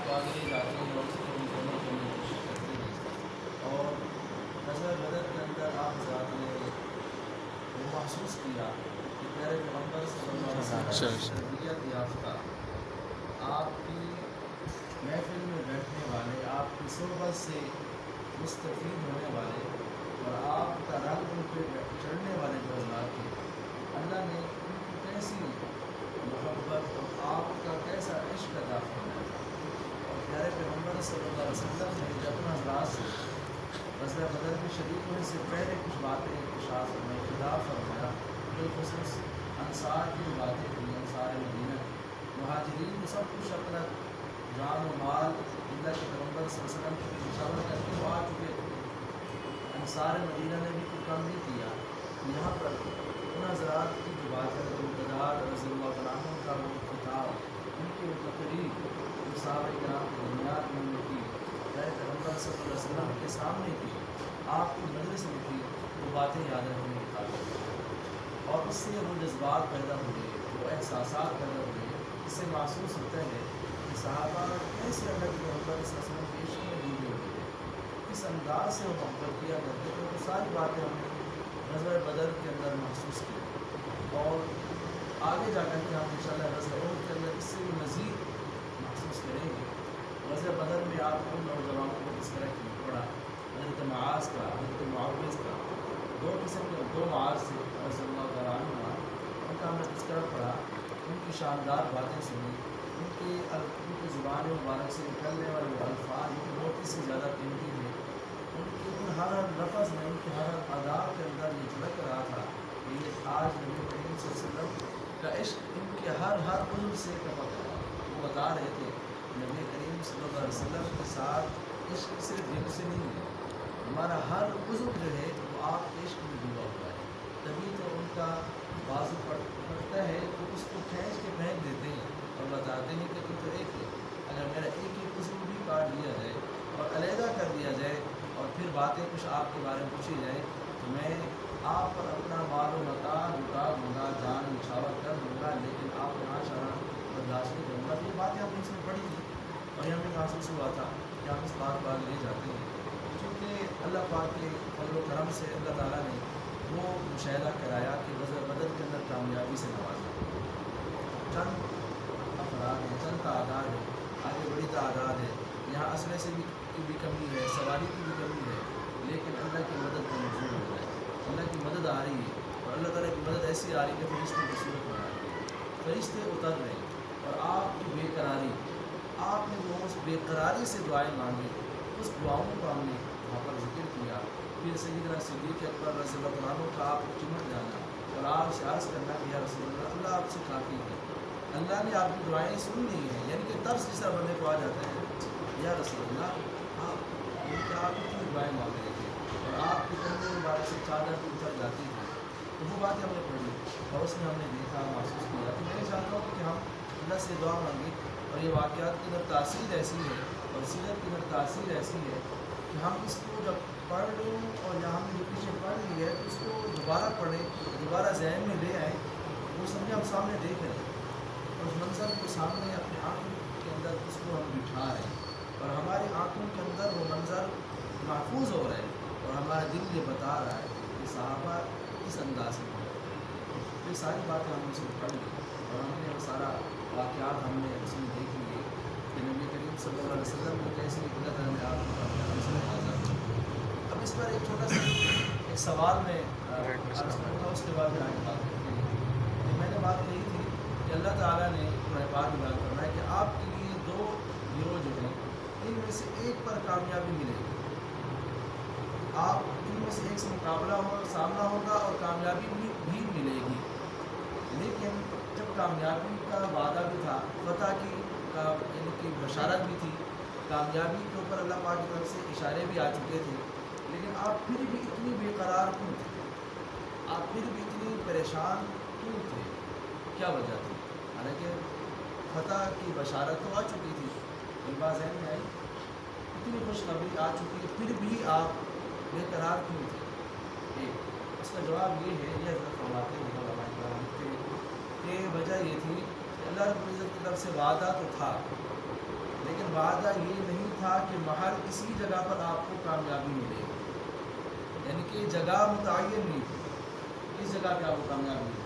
کو آگے لے جاتے ہیں اور اس کو مکمل کرنے کی کوشش کرتے ہیں. اور غزوہ بدر کے اندر آپ حضرات نے وہ محسوس کیا کہ پیارے پیغمبر صلی اللہ علیہ وسلم کی تربیت یافتہ آپ کی محفل میں بیٹھنے والے، آپ کی صحبت سے مستفید ہونے والے اور آپ کا رنگ ان پہ چڑھنے والے جو حضرات تھے، اللہ نے ان کی کیسی محبت اور آپ کا کیسا عشق عطا فرمایا تھا. اور پیارے پیغمبر صلی اللہ علیہ وسلم نے جب ان حضرات سے غزوہ بدر میں شریک ہونے سے پہلے کچھ باتیں انکشاف فرمائی، خطاب فرمایا، بالخصوص انصار کی باتیں تھیں. انصار مدینہ مہاجرین کو سب کچھ اپنا جان و مال اللہ کے پیغمبر صلی اللہ علیہ وسلم کی مشاورہ کر کے وہ آ چکے تھے. انصار مدینہ نے بھی کچھ کم نہیں کیا. یہاں پر ان حضرات کی جو بات ہے وہ بدار رضی اللہ عنہ کا وہ خطاب، ان کی وہ تقریر جو صحابہ کرام کی بنیاد میں نے کی، پیارے پیغمبر صلی اللہ علیہ وسلم کے سامنے کی، آپ کی مجلس میں کی، وہ باتیں یاد رکھنے کی قابل. اور اس سے وہ جذبات پیدا ہوئے، وہ احساسات پیدا ہوئے. اس سے محسوس ہوتا ہے کہ صحابہ کیسے اللہ کے پیغمبر صلی اللہ علیہ وسلم کے عشق میں ڈوبے ہوئے تھے، کس انداز سے وہ محبت کیا کرتے تھے. وہ ساری باتیں ہم نے غزوہ بدر کے اندر محسوس کی. اور آگے جا کر کے ہم انشاءاللہ غزوہ احد کے اندر اس سے بھی مزید محسوس کریں گے. غزوہ بدر میں آپ ان نوجوانوں کو کس طرح کی پڑھا، حضرت معاذ کا، حضرت معاوض کا، دو قسم کے دو معاذ سے رضی اللہ تعالیٰ عنہ، ان کا ہم نے کس طرح پڑھا، ان کی شاندار باتیں سنی، ان کی زبان مبارک سے نکلنے والے وہ الفاظ ان کی موتی سے زیادہ قیمتی تھے. ان کی ان ہر لفظ میں، ان کے ہر ادا کے اندر یہ جھلک رہا تھا کہ یہ آج نبی کریم صلی اللہ علیہ وسلم کا عشق ان کے ہر عضو سے ٹپک رہا. وہ بتا رہے تھے نبی کریم صلی اللہ علیہ وسلم کے ساتھ عشق صرف دل سے نہیں ہے، ہمارا ہر عضو جو ہے وہ آپ کے عشق میں ڈوبا ہوا ہے. تبھی تو ان کا بازو پڑتا ہے تو اس کو کھینچ کے پھینک دیتے ہیں اور بتاتے ہیں کہ تم تو ایک ہے، اگر میرا ایک ہی عضو بھی کاٹ لیا جائے اور علیحدہ کر دیا جائے اور پھر باتیں کچھ آپ کے بارے میں پوچھی جائے تو میں آپ پر اپنا مال و متاع لٹا دوں گا، جان نچھاور کر دوں گا، لیکن آپ یہاں شرح برداشت نہیں کروں گا. یہ باتیں ہم نے اس میں پڑھی تھی اور یہ ہمیں محسوس ہوا تھا کہ ہم اس بات کو آگے لے جاتے ہیں. چونکہ اللہ پاک کے فضل و کرم سے اللہ تعالیٰ نے وہ مشاہدہ کرایا کہ غزوہ بدر کے اندر کامیابی سے نوازا. چند افراد ہیں، چند تعداد ہے، آگے بڑی تعداد ہے، یہاں اسلحے سے کی بھی کمی ہے، سواری کی بھی کمی ہے، لیکن اللہ کی مدد کا منظور ہو رہا ہے. اللہ کی مدد آ رہی ہے اور اللہ تعالیٰ کی مدد ایسی آ رہی ہے کہ فرشتوں کی صورت میں آ رہی ہے، فرشتے اتر رہے ہیں. اور آپ کی بے قراری، آپ نے وہ اس بے قراری سے دعائیں مانگی، اس دعاؤں کو ہم نے وہاں پر ذکر کیا. پھر سیدنا صدیق اکبر رضی اللہ عنہ کا آپ کو چمٹ جانا اور آپ سے عرض کرنا کہ یا رسول اللہ، اللہ آپ سے کافی ہے، اللہ نے آپ کی دعائیں سن لی ہیں. یعنی کہ طرز جس طرح بندے کو آ جاتا ہے یا رسول اللہ آپ اتنی دعائیں مانگ رہے تھے اور آپ کی کندھے مبارک سے چادر بھی اتر جاتی تھی. تو وہ باتیں ہم نے پڑھی اور اس میں ہم نے دیکھا، محسوس کیا. تو میں چاہتا ہوں کہ ہم اللہ سے دعا مانگیں اور یہ واقعات کی اندر تاثیر ایسی ہے اور سیرت کی اندر تاثیر ایسی ہے کہ ہم اس کو جب پڑھ لیں اور یا ہم نے جو پیچھے پڑھ لی ہے تو اس کو دوبارہ پڑھیں، دوبارہ ذہن میں لے آئیں، وہ سمجھے ہم سامنے دیکھ رہے ہیں اور اس منظر کو سامنے اپنے آنکھوں کے اندر اس کو ہم بٹھا رہے ہیں اور ہماری آنکھوں کے اندر وہ منظر محفوظ ہو رہا ہے اور ہمارا دل یہ بتا رہا ہے کہ صحابہ اس انداز میں پڑھتے ہیں. یہ ساری باتیں ہم نے اس میں پڑھ لی اور ہم نے وہ سارا واقعات ہم نے اس میں دیکھ لیے کہ نبی کریم صلی اللہ علیہ وسلم کو کیسے اللہ تعالیٰ نے آپ کو. اب اس پر ایک چھوٹا سا ایک سوال میں عرض کروں گا، اس کے بعد میں آگے بات کرتے ہیں. میں نے بات کہی تھی کہ اللہ تعالیٰ نے قرآن پاک میں بیان کرنا ہے کہ آپ کے لیے دو گروہ جو ہیں ان میں سے ایک پر کامیابی ملے گی. آپ ان میں سے ایک سے مقابلہ ہوگا، سامنا ہوگا اور کامیابی بھی ملے گی. لیکن جب کامیابی کا وعدہ بھی تھا، فتح کی یعنی کہ بشارت بھی تھی، کامیابی کے اوپر اللہ پاک کی طرف سے اشارے بھی آ چکے تھے، لیکن آپ پھر بھی اتنی بے قرار کیوں تھے؟ آپ پھر بھی اتنی پریشان کیوں تھے؟ کیا وجہ تھی؟ حالانکہ فتح کی بشارت تو آ چکی تھی، ایک بات ذہن میں آئی، اتنی خوشخبری آ چکی ہے، پھر بھی آپ بے قرار کیوں تھے؟ ایک اس کا جواب یہ ہے، یہ حضرت فرماتے ہیں علماء کرام کہ وجہ یہ تھی کہ اللہ رب العزت کی طرف سے وعدہ تو تھا، لیکن وعدہ یہ نہیں تھا کہ محل اسی جگہ پر آپ کو کامیابی ملے گی، یعنی کہ جگہ متعین نہیں تھی اس جگہ پہ آپ کو کامیابی ملے،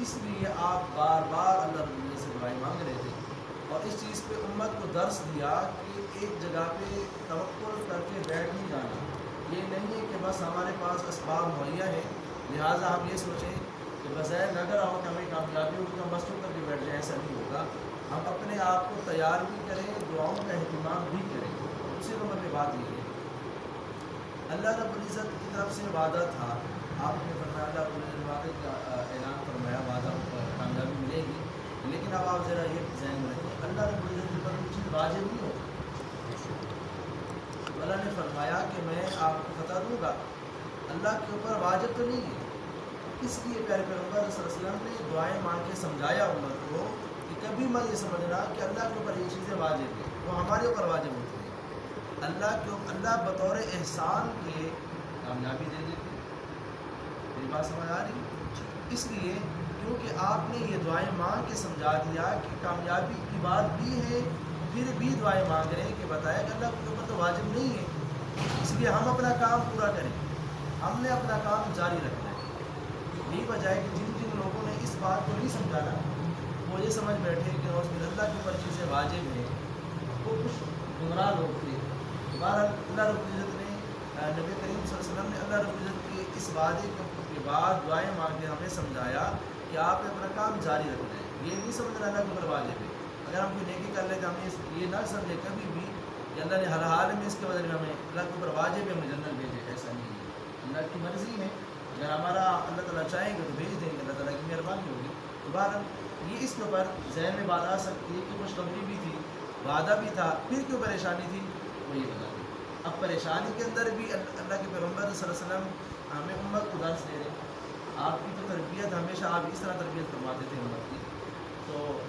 اس لیے آپ بار بار اللہ رب العزت سے دعائیں مانگ رہے تھے، اور اس چیز پہ امت کو درس دیا کہ ایک جگہ پہ توکل کر کے بیٹھ نہیں جانا، یہ نہیں ہے کہ بس ہمارے پاس اسباب مہیا ہے لہٰذا ہم یہ سوچیں کہ بظاہر نظر آؤ کہ ہمیں کامیابی ہوگی تو ہم بس چپ کر کے بیٹھ جائیں، ایسا نہیں ہوگا، ہم اپنے آپ کو تیار بھی کریں، دعاؤں کا اہتمام بھی کریں۔ دوسرے نمبر پہ بات یہ ہے اللہ رب العزت کی طرف سے وعدہ تھا، آپ نے فرمایا اللہ رب العزت نے وعدے کا اعلان فرمایا، وعدہ کامیابی ملے گی، لیکن اب آپ ذرا یہ ذہن میں رکھیں اللہ رب العزت کے اوپر کوئی چیز واجب نہیں ہوتی، اللہ نے فرمایا کہ میں آپ کو فتح دوں گا، اللہ کے اوپر واجب تو نہیں ہے، اس لیے پیارے پیغمبر صلی اللہ علیہ وسلم نے دعائیں مانگ کے سمجھایا امت کو کہ کبھی مت یہ سمجھنا کہ اللہ کے اوپر یہ چیزیں واجب ہیں، وہ ہمارے اوپر واجب ہوتی ہیں، اللہ بطور احسان کے کامیابی دے دیتی ہے، میری بات سمجھ آ رہی ہے؟ اس لیے کیونکہ آپ نے یہ دعائیں مانگ کے سمجھا دیا کہ کامیابی کی بات بھی ہے، پھر بھی دعائیں مانگ رہے ہیں کہ بتایا کہ اللہ کے اوپر تو واجب نہیں ہے، اس لیے ہم اپنا کام پورا کریں، ہم نے اپنا کام جاری رکھنا ہے۔ یہی وجہ ہے کہ جن لوگوں نے اس بات کو نہیں سمجھانا وہ یہ سمجھ بیٹھے کہ اللہ کے اوپر چیزیں واجب ہیں، وہ کچھ گمراہ لوگ تھے۔ بہرحال اللہ رب العزت نے نبی کریم صلی اللہ علیہ وسلم نے اللہ رب العزت کے اس وعدے کے بعد دعائیں مانگ کے ہمیں سمجھایا کہ آپ نے اپنا کام جاری رکھنا ہے، یہ نہیں سمجھنا اللہ کے اوپر واجب ہے، اگر ہم کوئی نیکی کر لیتے ہمیں یہ نہ سمجھے کبھی بھی کہ اللہ نے ہر حال میں اس کے بدلے میں ہمیں اللہ کے اوپر واجب ہے ہمیں جنت بھیجے، ایسا نہیں ہے، اللہ کی مرضی ہے، اگر ہمارا اللہ تعالیٰ چاہیں گے تو بھیج دیں گے، اللہ تعالیٰ کی مہربانی ہوگی۔ تو بہرحال یہ اس کے اوپر ذہن میں بات آ سکتی ہے کہ خوشخبری بھی تھی، وعدہ بھی تھا، پھر کیوں پریشانی تھی وہ یہ بتا دیں۔ اب پریشانی کے اندر بھی اللہ کے پیغمبر صلی اللہ علیہ وسلم ہمیں امت کو درس دے رہے ہیں، آپ کی تو تربیت ہمیشہ آپ اس طرح تربیت فرماتے تھے امت کی، تو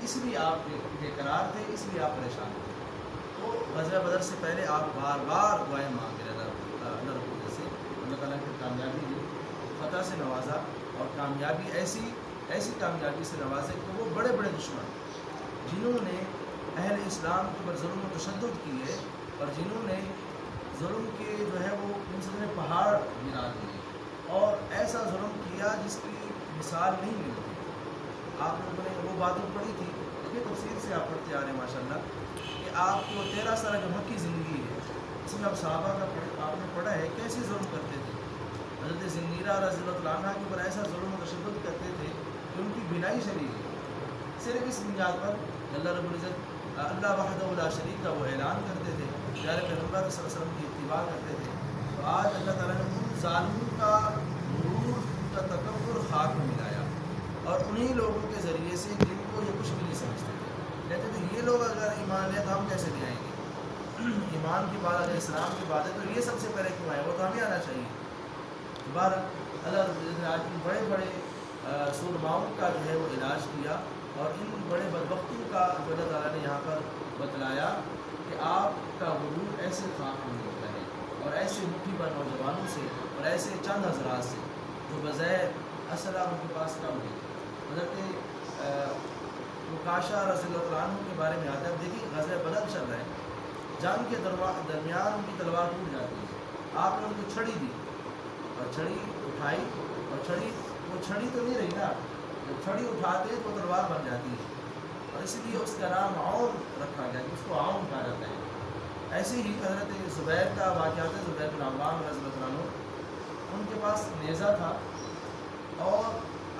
اس لیے آپ بے قرار تھے، اس لیے آپ پریشان تھے، تو غزوہ بدر سے پہلے آپ بار بار دعائیں مانگ رہے اللہ رب العزت سے، اللہ تعالیٰ کی کامیابی دی، فتح سے نوازا، اور کامیابی ایسی کامیابی سے نوازے کہ وہ بڑے بڑے دشمن جنہوں نے اہل اسلام کے اوپر ظلم و تشدد کیے اور جنہوں نے ظلم کے جو ہے وہ ان سے پہاڑ گرا دیے اور ایسا ظلم کیا جس کی مثال نہیں ملتی، آپ لوگوں نے وہ باتیں پڑھی تھی، دیکھیے تفصیل سے آپ پڑھتے آ رہے ہیں ماشاء اللہ کہ آپ کو 13 سال جو مکی زندگی ہے اس میں اب صحابہ کا آپ نے پڑھا ہے کیسے ظلم کرتے تھے، حضرت زنیرہ رضی اللہ عنہ کے اوپر ایسا ظلم و تشدد کرتے تھے کہ ان کی بینائی چلی گئی، صرف اس بنیاد پر اللہ رب العزت اللہ وحدہ لا شریک کا وہ اعلان کرتے تھے، پیارے پیغمبر صلی اللہ علیہ وسلم کی اتباع کرتے تھے، تو آج اللہ تعالیٰ نے ان ظالموں کا غرور، ان کا تکبر خاک میں ملایا، اور انہی لوگوں کے ذریعے سے جن کو یہ کچھ بھی نہیں سمجھتے تھے، کہتے تھے یہ لوگ اگر ایمان لے تو ہم کیسے لے آئیں گے، ایمان کی بات اگر اسلام کی بات ہے تو یہ سب سے پہلے کیوں آئے، وہ تو ہمیں آنا چاہیے۔ بہرحال اللہ رب العزت نے آج ان بڑے بڑے سرماؤں کا جو ہے وہ علاج کیا، اور ان بڑے بدبختوں کا جو اللہ تعالیٰ نے یہاں پر بتلایا کہ آپ کا غرور ایسے خاک نہیں ہوتا ہے، اور ایسے مٹھی بھر نوجوانوں سے اور ایسے چند حضرات سے جو بظاہر اسلحہ ان کے پاس کم ہے۔ حضرت مکاشہ رضی اللہ عنہ کے بارے میں آتا ہے، دیکھیے غزوہ بدر چل رہا ہے، جنگ کے درمیان ان کی تلوار ٹوٹ جاتی ہے، آپ نے ان کو چھڑی دی اور چھڑی اٹھائی، اور وہ چھڑی تو نہیں رہی نا، جب چھڑی اٹھاتے تو تلوار بن جاتی ہے، اور اسی لیے اس کا نام عون رکھا گیا کہ اس کو عون کہا جاتا ہے۔ ایسے ہی حضرت زبیر کا واقعہ ہے، زبیر بن عوام رضی اللہ عنہ، ان کے پاس نیزہ تھا، اور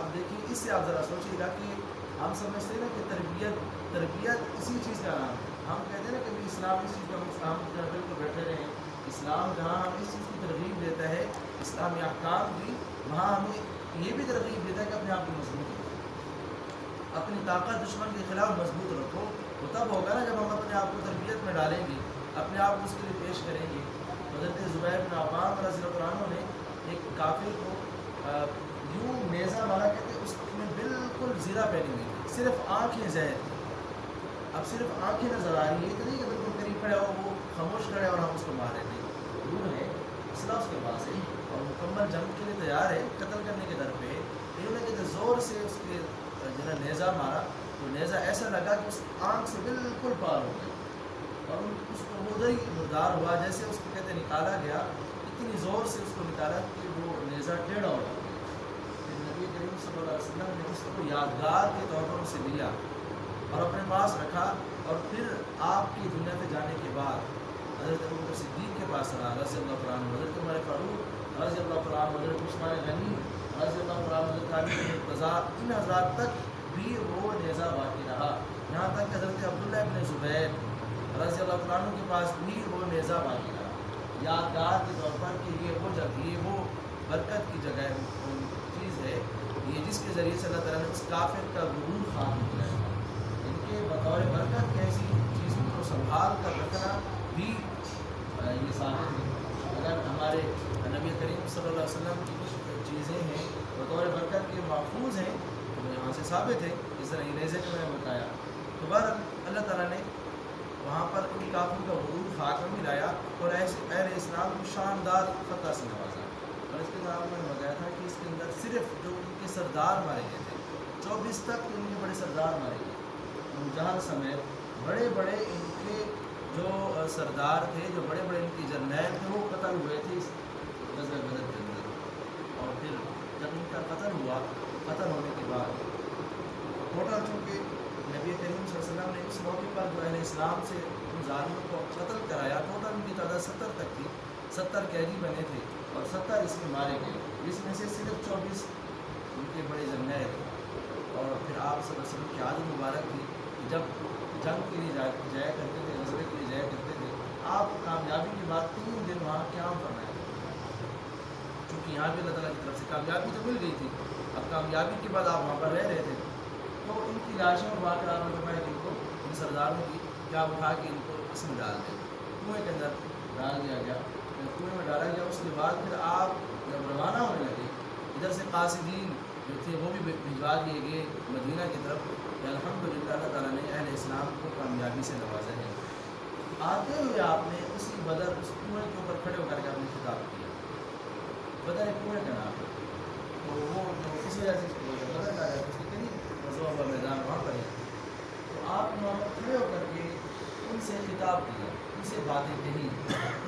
اب دیکھیے اس سے آپ ذرا سوچیے گا کہ ہم سمجھتے ہیں نا کہ تربیت اسی چیز کا نام ہے، ہم کہتے ہیں نا کہ اسلام اس چیز کا ہم بالکل بیٹھے رہے ہیں، اسلام جہاں ہم اس چیز کی ترغیب دیتا ہے، اسلامی احکام بھی، وہاں ہمیں یہ بھی ترغیب دیتا ہے کہ اپنے آپ کو مضبوط رکھو، اپنی طاقت دشمن کے خلاف مضبوط رکھو، وہ تب ہوگا نا جب ہم اپنے آپ کو تربیت میں ڈالیں گے، اپنے آپ کو اس کے لیے پیش کریں گے۔ حضرت زبیر بن عوام رضی اللہ عنہ نے ایک کافر کو یوں نیزہ مارا، کہتے اس میں بالکل زیرہ پہنی ہوئی تھی، صرف آنکھیں زہر تھی، اب صرف آنکھیں نظر آ رہی ہے تو نہیں کہ بالکل قریب کھڑے اور وہ خاموش کھڑے اور ہم اس کو مار رہے تھے، دور ہے اسلحہ اس کے پاس ہے اور مکمل جنگ کے لیے تیار ہے، قتل کرنے کے در پہ، انہوں نے کہتے زور سے اس کے جو ہے نیزہ مارا، تو نیزہ ایسا لگا کہ اس آنکھ سے بالکل پار ہو گیا، اور اس کو ادھر ہی مردار ہوا، جیسے اس کو کہتے نکالا گیا، اتنی زور سے اس کو نکالا کہ وہ نیزہ ٹیڑھا ہو گیا۔ پھر نبی کریم صلی اللہ علیہ وسلم نے اس کو یادگار کے طور پر اسے لیا اور اپنے پاس رکھا، اور پھر آپ کی دنیا سے جانے کے بعد حضرت ابوبکر صدیق کے پاس رہا رضی اللہ عنہ، حضرت عمر فاروق رضی اللہ عنہ، حضرت عثمان غنی رضی اللہ عنہ، حضرت علی بن مرتضیٰ، ان حضرات تک بھی وہ نیزہ باقی رہا، یہاں تک کہ حضرت عبداللہ ابن زبیر رضی اللہ عنہ کے پاس بھی وہ نیزہ باقی رہا، یادگار کے طور پر کہ یہ وہ جگہ، یہ وہ برکت کی جگہ چیز ہے، یہ جس کے ذریعے سے اللہ تعالیٰ نے اس کافر کا غرور ختم کیا ہے۔ ان کے بطور برکت کیسی چیزوں کو سنبھال کر رکھنا بھی یہ ثابت ہے۔ اگر ہمارے نبی کریم صلی اللہ علیہ وسلم کی کچھ چیزیں ہیں بطور برکت کے محفوظ ہیں تو یہاں سے ثابت ہے، جس طرح یہ نیزے میں نے بتایا۔ تو بہرحال اللہ تعالیٰ نے وہاں پر ان کافروں کا غرور خاتمہ ملایا اور ایسے اہل اسلام کو شاندار فتح سے نوازا۔ اور اس کے بعد میں نے بتایا تھا کہ اس کے اندر صرف جو ان کے سردار مارے گئے تھے 24 تک ان کے بڑے سردار مارے گئے، جہاں سمیت بڑے بڑے ان کے جو سردار تھے، جو بڑے بڑے ان کے جرنیل تھے، وہ قتل ہوئے تھے اس غزوہ بدر کے اندر۔ اور پھر جب ان کا قتل ہوا، قتل ہونے کے بعد ٹوٹل چونکہ نبی کریم صلی اللہ علیہ وسلم نے اس موقع پر جو اہل اسلام سے ان ظالموں کو قتل کرایا، ٹوٹل ان کی تعداد 70 تک تھی، 70 قیدی بنے تھے اور 70 اس میں مارے گئے، جس میں سے صرف 24 ان کے بڑے جرنیل تھے۔ اور پھر آپ صلی اللہ علیہ وسلم کی عادت مبارک تھی کہ جب جنگ کے لیے جایا کرتے تھے، غزوے کے لیے جایا کرتے تھے، آپ کامیابی کے بعد 3 دن وہاں قیام فرمایا کرتے تھے، چونکہ یہاں بھی اللہ تعالیٰ کی طرف سے کامیابی تو مل گئی تھی، اب کامیابی کے بعد آپ وہاں پر رہ رہے تھے، تو ان کی لاشیں اٹھا کر آپ نے فرمایا کہ ان کو ان سرداروں کی کیا اٹھا کے ان کو اس میں ڈال دیں، کنویں کے اندر ڈال دیا گیا، کنویں میں ڈالا گیا۔ اس کے بعد پھر آپ جب روانہ ہونے لگے، ادھر سے قاصدین جو تھے وہ بھی بھجوا دیے گئے مدینہ کی طرف، کہ الحمدللہ اللہ تعالیٰ نے اہل اسلام کو کامیابی سے نوازا ہے۔ آتے ہوئے آپ نے اسی بدر اس کنویں کے اوپر کھڑے ہو کر کے آپ نے خطاب کیا، بدر ایک کنویں کا نام ہے، تو وہ جو اس وجہ سے بدر کا ہے اس کے قریب غزوہ کا میدان وہاں پر ہے، تو آپ نے وہاں پر کھڑے ہو کر کے ان سے خطاب کیا، ان سے باتیں کہی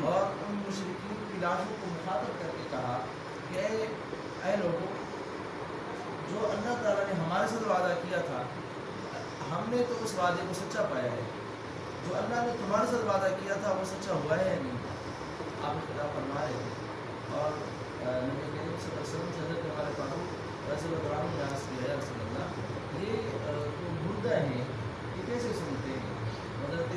اور ان مشرکین کی لاشوں کو مخاطب کر کے کہا کہ اے لوگوں، جو اللہ تعالیٰ نے ہمارے ساتھ وعدہ کیا تھا ہم نے تو اس وعدے کو سچا پایا ہے، جو اللہ نے تمہارے ساتھ وعدہ کیا تھا وہ سچا ہوا ہے یا نہیں؟ آپ خطاب فرما رہے تھے۔ اور نبی کریم صلی اللہ علیہ وسلم سے حضرت ہمارے فاروق رضی اللہ عنہ نے عرض کیا ہے رسول اللہ، یہ جو مردہ ہیں یہ کیسے سنتے ہیں؟ حضرت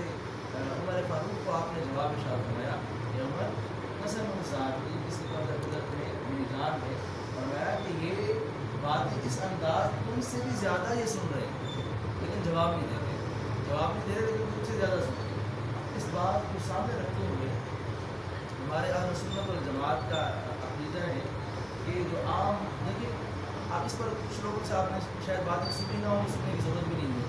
عمر فاروق کو آپ نے جواب ارشاد فرمایا کہ عمر قسم ذات کی جس کے اندر قدرت میں میری جان ہے، فرمایا کہ یہ باتیں اس انداز تم سے بھی زیادہ یہ سن رہے ہیں لیکن جواب نہیں دیتے، جواب نہیں دے رہے لیکن تم سے زیادہ سنتے ہیں۔ اس بات کو سامنے رکھتے ہوئے ہمارے اہل سنت والجماعت کا عقیدہ ہے کہ جو عام دیکھیے، آپ اس پر کچھ لوگوں سے آپ نے شاید باتیں سنی نہ ہو، سننے کی ضرورت بھی نہیں ہے،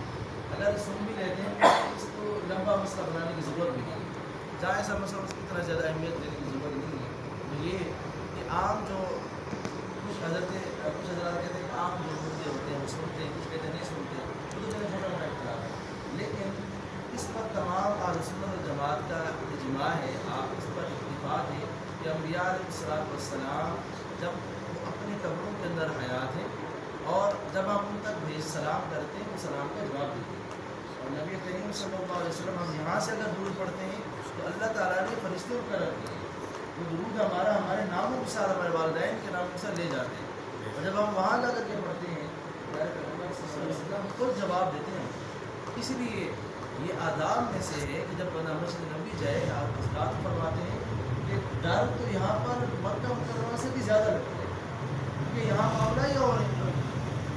اگر سن بھی لیتے ہیں تو اس کو لمبا مسئلہ بنانے کی ضرورت بھی نہیں ہے، جائز سا مسئلہ اس کی اتنا زیادہ اہمیت دینے کی ضرورت نہیں ہے۔ تو یہ کہ عام جو کچھ حضرات کہتے ہیں کہ عام جو مردے ہوتے ہیں وہ سنتے ہیں، کچھ کہتے ہیں نہیں سنتے، وہ تو چھوٹا موٹا اختلاف ہے، لیکن اس پر تمام اہل سنت والجماعت کا اجماع ہے، آپ اس پر اتفاق ہے کہ انبیاء علیہ السلام جب وہ اپنے قبروں کے اندر حیات ہیں اور جب ہم ان تک بھیج سلام کرتے ہیں تو سلام کا جواب دیتے ہیں، اور نبی کریم صلی اللہ علیہ وسلم ہم یہاں سے اگر درود پڑھتے ہیں تو اللہ تعالیٰ نے فرشتے مقرر کیے ہیں، وہ درود ہمارے ناموں کے ساتھ ہمارے والدین کے ناموں کے ساتھ لے جاتے ہیں، اور جب ہم وہاں جا کر کے پڑھتے ہیں پیغمبر صلی اللہ علیہ وسلم خود جواب دیتے ہیں۔ اس لیے یہ آداب میں سے ہے کہ جب بندہ مسجد نبی جائے آپ حضرات فرماتے ہیں کہ ڈر تو یہاں پر مکہ مکرمہ سے بھی زیادہ لگتا ہے، کیونکہ یہاں معاملہ ہی اور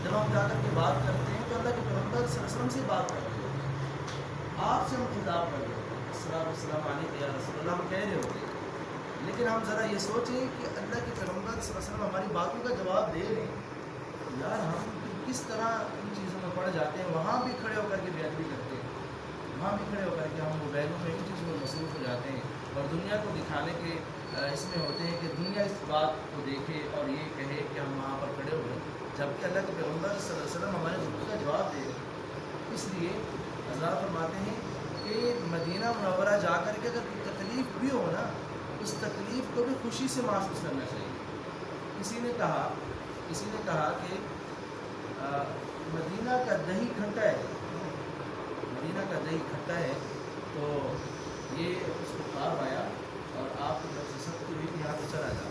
جب ہم جا کر کے بات کرتے ہیں تو اللہ کے پیغمبر صلی اللہ علیہ وسلم سے بات کرتے ہیں، آپ سے ہم خطاب کر رہے ہوتے ہیں، السلام علیکم یا رسول اللہ ہم کہہ رہے ہوتے ہیں، لیکن ہم ذرا یہ سوچیں کہ اللہ کے پیغمبر صلی اللہ علیہ وسلم ہماری باتوں کا جواب دے رہے ہیں، یار ہم کس طرح ان چیزوں میں پڑ جاتے ہیں، وہاں بھی کھڑے ہو کر کے بیعت بھی کرتے ہیں، وہاں بھی کھڑے ہو کر کے ہم موبائلوں میں ان چیزوں میں مصروف ہو جاتے ہیں اور دنیا کو دکھانے کے اس میں ہوتے ہیں کہ دنیا اس بات کو دیکھے اور یہ کہے کہ ہم وہاں پر کھڑے ہوئے، جبکہ اللہ کے پیغمبر صلی اللہ علیہ وسلم ہمارے ضرورت کا جواب دے رہے ہیں۔ اس لیے حضرات فرماتے ہیں کہ مدینہ منورہ جا کر کے اگر کوئی تکلیف بھی ہو نا، اس تکلیف کو بھی خوشی سے محسوس کرنا چاہیے۔ کسی نے کہا کہ مدینہ کا دہی کھٹا ہے، مدینہ کا دہی کھٹا ہے، تو یہ اس کو خواب آیا اور آپ کی طرف سے سختی ہوئی کہ یہاں پہ چلا جا،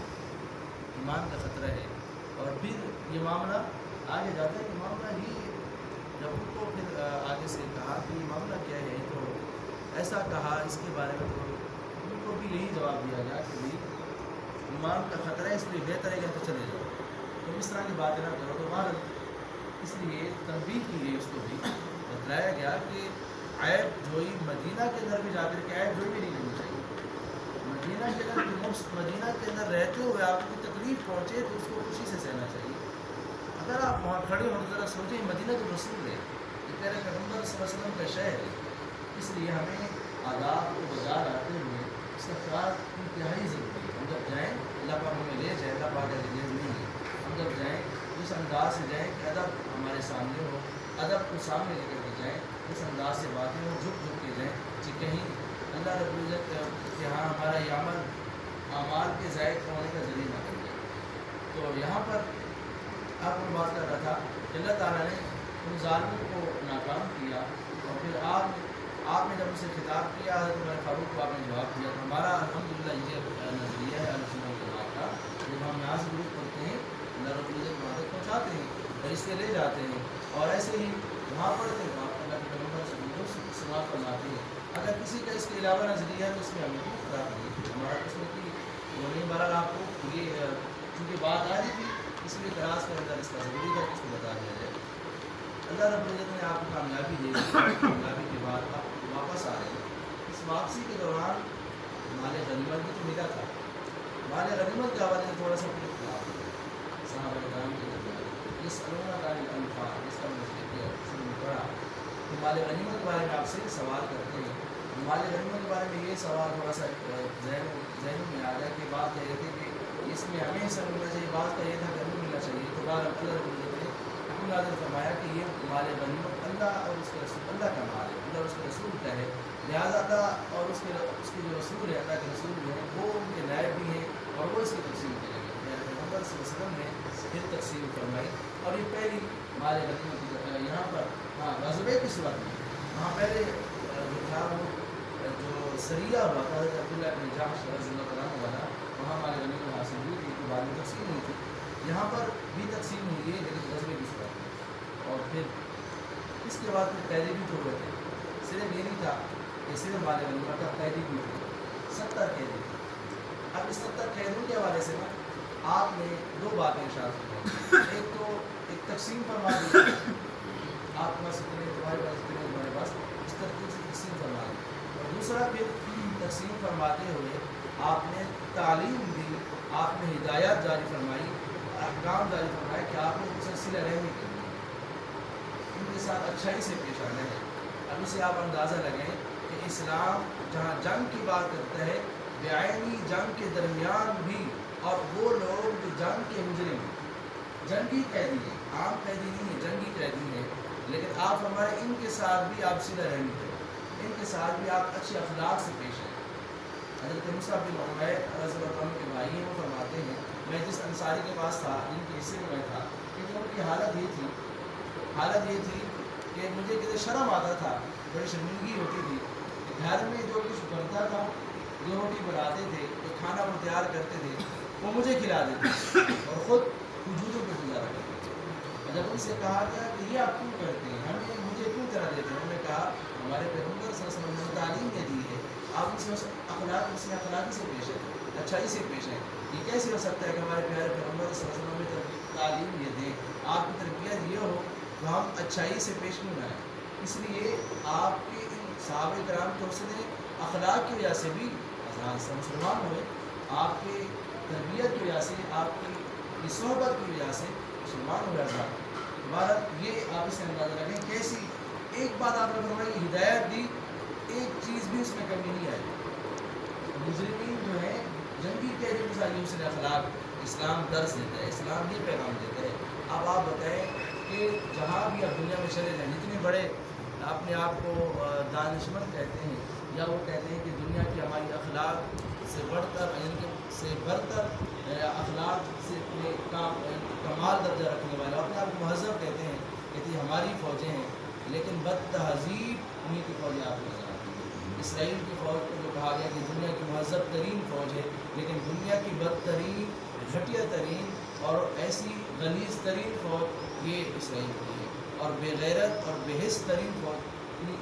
ایمان کا خطرہ ہے۔ اور پھر یہ معاملہ آگے جاتا ہے کہ معاملہ ہی جب ان کو پھر آگے سے کہا کہ یہ معاملہ کیا ہے، تو ایسا کہا اس کے بارے میں، تو ان کو بھی یہی جواب دیا گیا کہ بھائی ایمان کا خطرہ ہے، اس لیے بہتر ہے کہ تو چلے جاؤ، تم اس طرح کی باتیں نہ کرو۔ تو وہاں اس لیے تنبیہ کی گئی، اس کو بھی بتلایا گیا کہ عیب جوئی مدینہ کے اندر بھی جا کر کے عیب جوئی بھی نہیں کرنی چاہیے۔ مدینہ کے اندر مدینہ کے اندر رہتے ہوئے آپ کو تکلیف پہنچے تو اس کو خوشی سے سہنا چاہیے۔ اگر آپ وہاں کھڑے ہوں تو ذرا سوچیں، مدینہ تو رسول ہے، یہ پیارے پیغمبر صلی اللہ علیہ وسلم کا شہر ہے، اس لیے ہمیں آداب کو بجا لاتے ہوئے اس کا خیال انتہائی ضروری ہے۔ ہم جب جائیں اللہ پاک ہمیں لے جائے، اللہ پاک کے لیے نہیں ہے، ہم جب جائیں اس انداز سے جائیں کہ ادب ہمارے سامنے ہو، ادب کو سامنے لے کر کے جائیں، اس انداز سے باتیں ہوں، جھک کے جائیں کہ کہیں اللہ رب العزت کہ ہاں ہمارا یہ عمل اعمال کے ضائع ہونے کا ذریعہ نہ بن جائے۔ تو یہاں پر آپ کو بات کر رہا تھا کہ اللہ تعالیٰ نے ان ظالموں کو ناکام کیا، اور پھر آپ نے جب اسے خطاب کیا، حضرت عمر فاروق کو آپ نے جواب دیا۔ تو ہمارا الحمدللہ یہ نظریہ ہے اہل سنت والجماعت کا، جب ہم نماز درود پڑھتے ہیں اللہ رب العزت مدد پہنچاتے ہیں اور اس سے لے جاتے ہیں، اور ایسے ہی وہاں پڑھتے ہیں وہاں اللہ کے پیغمبر سے سماعت فرماتے ہیں۔ اگر کسی کا اس کے علاوہ نظریہ ہے تو اس میں ہمیں کوئی خراب نہیں، ہمارا اس میں کی وہ نہیں۔ بہرحال آپ کو یہ چونکہ بات آ رہی تھی اس لیے کلاس کے اندر اس کا ضروری تھا کہ اس کو بتا دیا جائے۔ اللہ رب العزت نے آپ کو کامیابی دے دی، کامیابی کے بعد آپ واپس آ رہے ہیں۔ اس واپسی کے دوران مال غنیمت بھی تو ملا تھا، مال غنیمت کے حوالے سے تھوڑا سا کچھ خلاف ہے صحابہ کرام کے درمیان۔ اس علومہ کا انفاق اس کا مطلب پڑھا کہ مال غنیمت کے بارے میں آپ سے سوال کرتے ہیں۔ مال غنیمت کے بارے میں یہ سوال تھوڑا سا ذہن میں آ گیا کہ بات کہہ رہے تھے کہ اس میں ہمیں حصہ ملنا چاہیے، بات کا یہ تھا کہ ہمیں ملنا چاہیے۔ تو بعد اللہ رب العزت نے حکم نازل فرمایا کہ یہ مال غنیمت اللہ اور اس کے رسول، اللہ کا مال ہے، اللہ اور اس کے رسول کا ہے، لہٰذا اللہ اور اس کے جو رسول ہے، اللہ کے رسول جو ہیں وہ ان کے نائب بھی ہیں اور وہ اس کی تقسیم کریں گے۔ پیغمبر صلی اللہ علیہ وسلم نے پھر تقسیم فرمائی، اور یہ پہلی مال غنیمت یہاں پر غزوے کی صورت میں، وہاں پہلے جو تھا وہ جو سریہ ہوا تھا حضرت عبداللہ بن جحش رضی اللہ تعالیٰ عنہ والا، وہاں مال غنیمت حاصل ہوئی تھی، تو بعد میں تقسیم ہوئی تھی، یہاں پر بھی تقسیم ہوئی ہے لیکن غزوے کی صورت میں۔ اور پھر اس کے بعد پھر قیدی بھی ہوئے تھے، صرف یہ نہیں تھا کہ صرف مال غنیمت کا، قیدی بھی تھے، 70 قیدی تھے۔ اب اس 70 قیدیوں کے حوالے سے نا آپ نے دو باتیں ارشاد کی، ایک تو ایک تقسیم فرما دی، آپ کے پاس اتنے، تمہارے پاس اتنے، تمہارے پاس، اس ترتیب سے تقسیم فرما دی، اور دوسرا پھر تقسیم فرماتے ہوئے آپ نے تعلیم دی، آپ نے ہدایات جاری فرمائی، احکام جاری فرمائے کہ آپ نے مسلسل رحمی کرنی ہے، ان کے ساتھ اچھائی سے پیش آنا ہے۔ اب اسے آپ اندازہ لگیں کہ اسلام جہاں جنگ کی بات کرتا ہے، بعینی جنگ کے درمیان بھی، اور وہ لوگ جو جنگ کے مجرم ہیں، جنگی قیدی ہیں، عام قیدی نہیں ہیں، جنگی قیدی ہیں، لیکن آپ ہمارے ان کے ساتھ بھی آپ صلہ رحمی کریں، ان کے ساتھ بھی آپ اچھے اخلاق سے پیش آئیں۔ حضرت مصعب بن عمیر رضی اللہ عنہ کے بھائی ہیں، وہ فرماتے ہیں میں جس انصاری کے پاس تھا، جن کے حصے میں تھا، کہ ان کی حالت یہ تھی کہ مجھے کسی شرم آتا تھا، بڑی شرمندگی ہوتی تھی کہ گھر میں جو کچھ بنتا تھا، جو روٹی بناتے تھے، جو کھانا وہ تیار کرتے تھے، وہ مجھے کھلا دیتے اور خود وجودوں پہ گزارا کرتے تھے۔ اور جب ان سے کہا گیا کہ یہ آپ کیوں کرتے ہیں، ہمیں مجھے کیوں طرح دیتے ہیں، انہوں نے کہا ہمارے پیغمبر صلی اللہ علیہ وسلم نے تعلیم یہ دی ہے، آپ اس میں اخلاقی سے پیش ہے، اچھائی سے پیش ہے۔ یہ کیسے ہو سکتا ہے کہ ہمارے پیارے پیغمبر صلی اللہ علیہ وسلم نے تعلیم یہ دیں، آپ کی تربیت یہ ہو تو ہم اچھائی سے پیش کیوں نہ آئیں۔ اس لیے آپ کے ان صحابہ کرام کے حوصلے اخلاق کی وجہ سے بھی مسلمان ہوئے، آپ کے تربیت کی وجہ سے، آپ کی صحبت کی وجہ سے مسلمان ہوئے آزاد۔ ہمارا یہ آپ اس سے اندازہ رکھیں کیسی ایک بات آپ نے فرمائی، ہدایت دی، ایک چیز بھی اس میں کمی نہیں آئی۔ مجرمین جو ہیں جنگی قیدی کے ساتھ حسن اخلاق اسلام درس دیتا ہے، اسلام یہ پیغام دیتا ہے۔ اب آپ بتائیں کہ جہاں بھی آپ دنیا میں چلے جائیں، جتنے بڑے اپنے آپ کو دانشمند کہتے ہیں، یا وہ کہتے ہیں کہ دنیا کی ہماری اخلاق سے بڑھ کر اخلاق سے کمال درجہ رکھنے والے اپنے آپ کو مہذب کہتے ہیں، کہتی ہیں ہماری فوجیں ہیں، لیکن بد تہذیب انہیں کی فوجیں آپ کو نظر آتی ہیں۔ اسرائیل کی فوج کو جو کہا گیا کہ دنیا کی مہذب ترین فوج ہے، لیکن دنیا کی بدترین، گھٹیا ترین اور ایسی غلیظ ترین فوج یہ اسرائیل کی ہے، اور بے غیرت اور بے حس ترین فوج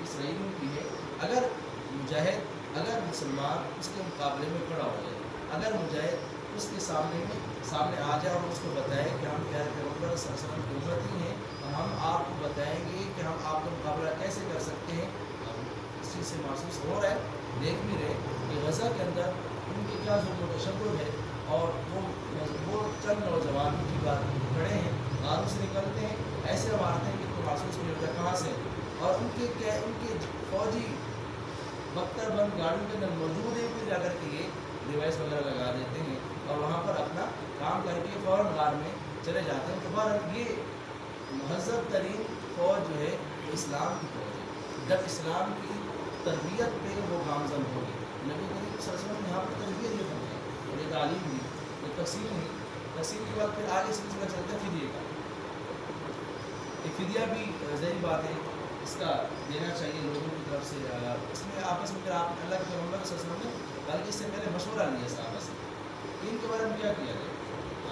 اسرائیل کی ہے۔ اگر مجاہد، اگر مسلمان اس کے مقابلے میں کھڑا ہو جائے، اگر مجاہد اس کے سامنے آ جائے اور اس کو بتائے کہ ہم پیارے پیغمبر صلی اللہ علیہ وسلم کی امتی ہیں اور ہم آپ کو بتائیں گے کہ ہم آپ کا مقابلہ کیسے کر سکتے ہیں، اس چیز سے محسوس ہو رہا ہے، دیکھ بھی رہے کہ غزہ کے اندر ان کے کیا ظلم و تشدد ہے، اور وہ چند نوجوان کی بات کھڑے ہیں، غاروں سے نکلتے ہیں، ایسے مارتے ہیں کہ ان کو محسوس نہیں ہوتا کہاں سے، اور ان کے فوجی بختر بند گاڑیوں کے اندر موجود ہیں، پھر جا کر کے یہ ڈیوائس وغیرہ لگا دیتے ہیں اور وہاں پر اپنا کام کر کے فوراً غار میں چلے جاتے ہیں۔ تو بہرحال یہ مہذب ترین فوج جو ہے وہ اسلام کی فوج ہے۔ جب اسلام کی تربیت پہ وہ گامزن ہوگی، نبی کریم صلی اللہ علیہ وسلم نے یہاں پر تربیت یہ فرمائی اور یہ تعلیم دی، یہ تقسیم ہوئی، تقسیم کے بعد پھر آگے سلسلہ چلتا ہے فدیے کا۔ یہ فدیہ بھی ظاہری بات ہے اس کا دینا چاہیے لوگوں کی طرف سے، اس میں آپس میں پھر آپ اللہ کے پیغمبر صلی اللہ علیہ وسلم نے بلکہ اس سے پہلے مشورہ لیا صحابہ سے کہ ان کے بارے میں کیا کیا جائے،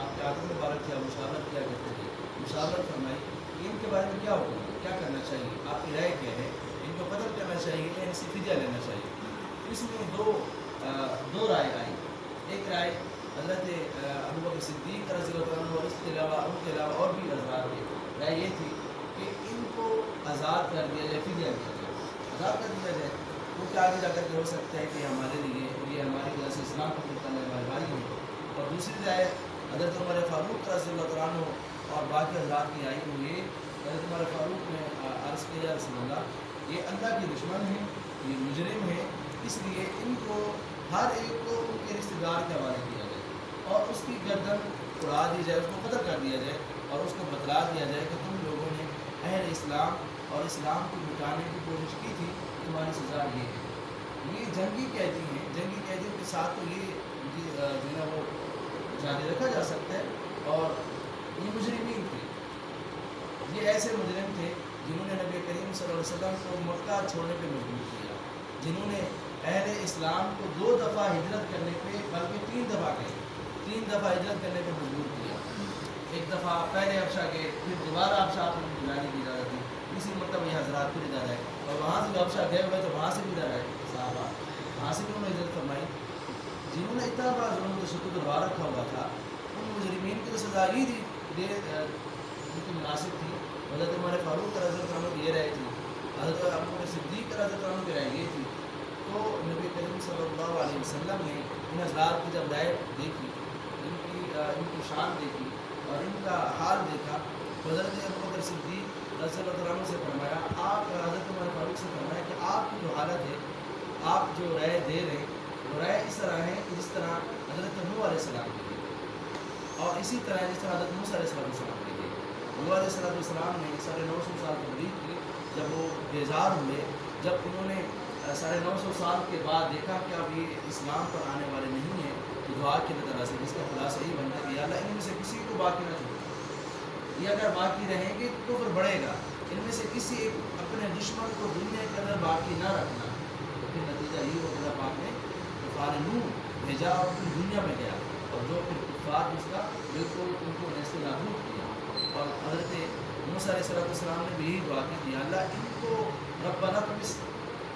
آپ کے عادت مبارک کیا مشاورت کیا کرتے تھے، مشاورت فرمائی کہ ان کے بارے میں کیا حکم ہے، کیا کرنا چاہیے، آپ کی رائے کیا ہے، ان کو قتل کرنا چاہیے یا ان سے فدیہ لینا چاہیے۔ اس میں دو رائے آئی، ایک رائے حضرت ابوبکر صدیق رضی اللہ عنہ اور ان کے علاوہ اور بھی حضرات کی رائے یہ تھی کہ ان کو آزاد کر دیا جائے، فدیہ دیا جائے، آزاد کر دیا جائے، کیونکہ آگے جا کر کے ہو سکتا ہے کہ ہمارے لیے یہ ہماری وجہ سے اسلام کو کرنے والے بھائی ہیں۔ اور دوسری رائے حضرت عمر فاروق رضی اللہ عنہ اور باقی حضرات کی آئی، وہ یہ حضرت عمر فاروق نے عرض کیا یا رسول اللہ یہ اللہ کے دشمن ہیں، یہ مجرم ہیں، اس لیے ان کو ہر ایک کو ان کے رشتہ دار کے حوالے کیا جائے اور اس کی گردن اڑا دی جائے، اس کو قتل کر دیا جائے اور اس کو بتلا دیا جائے کہ تم لوگوں نے اہل اسلام اور اسلام کو مٹانے کی کوشش کی تھی، تمہاری سزا یہ ہے۔ یہ جنگی قیدی ہیں، جنگی قیدیوں کے ساتھ تو یہ جو ہے وہ جاری رکھا جا سکتا ہے، اور یہ مجرمین تھے، یہ ایسے مجرم تھے جنہوں نے نبی کریم صلی اللہ علیہ وسلم کو مکہ چھوڑنے پہ مجبور کیا، جنہوں نے اہل اسلام کو 2 دفعہ ہجرت کرنے پہ، بلکہ 3 دفعہ ہجرت کرنے پہ مجبور کیا۔ ایک دفعہ پہلے حبشہ گئے، پھر دوبارہ حبشہ آپ کو جانے کی اجازت دی، اسی مرتبہ یہ حضرات پھر ادھر آئے، اور وہاں سے حبشہ گئے ہوئے تو وہاں سے بھی ادھر آئے صحابہ، وہاں سے بھی انہوں نے ہجرت فرمائی۔ جنہوں نے اتنا بڑا ظلم و تشدد دبا رکھا ہوا تھا، ان مجرمین کی تو سزا ہی دی ان کی مناسب تھی۔ حضرت عمر فاروق رضی اللہ عنہ کی یہ رائے تھی، حضرت ابوبکر صدیق رضی اللہ عنہ کی رائے یہ تھی۔ تو نبی کریم صلی اللہ علیہ وسلم نے ان حضرات کی جب رائے دیکھی، ان کی شان دیکھی اور ان کا حال دیکھا، تو حضرت ابوبکر صدیق رضی اللہ عنہ سے فرمایا، آپ حضرت عمر فاروق سے فرمایا کہ آپ کی جو حالت ہے، آپ جو رائے دے رہے ہیں وہ رائے اس طرح ہے کہ جس طرح حضرت نوح علیہ السلام کی تھی، اور اسی طرح جس طرح حضرت موسیٰ علیہ السلام کی تھی۔ نوح علیہ السلام نے 950 سال تبلیغ کی، جب وہ بیزار ہوئے، جب انہوں نے 950 سال کے بعد دیکھا کہ اب یہ اسلام پر آنے والے نہیں ہیں، تو دعا کی طرح سے جس کا خلاصہ یہی بنتا ہے کہ اللہ ان میں سے کسی کو باقی نہ چھوڑے، یہ اگر باقی رہیں گے تو کفر بڑھے گا، ان میں سے کسی ایک اپنے دشمن کو دنیا کے اندر باقی نہ رکھنا۔ تو پھر نتیجہ یہ ہو اللہ پاک نے طوفان نوح بھیجا اور پھر دنیا میں گیا، اور جو پھر کفار اس کا بالکل ان کو نیست و نابود کیا۔ اور حضرت موسیٰ علیہ السلام نے بھی یہی دعا کی کہ اللہ ان کو ربنا طمس،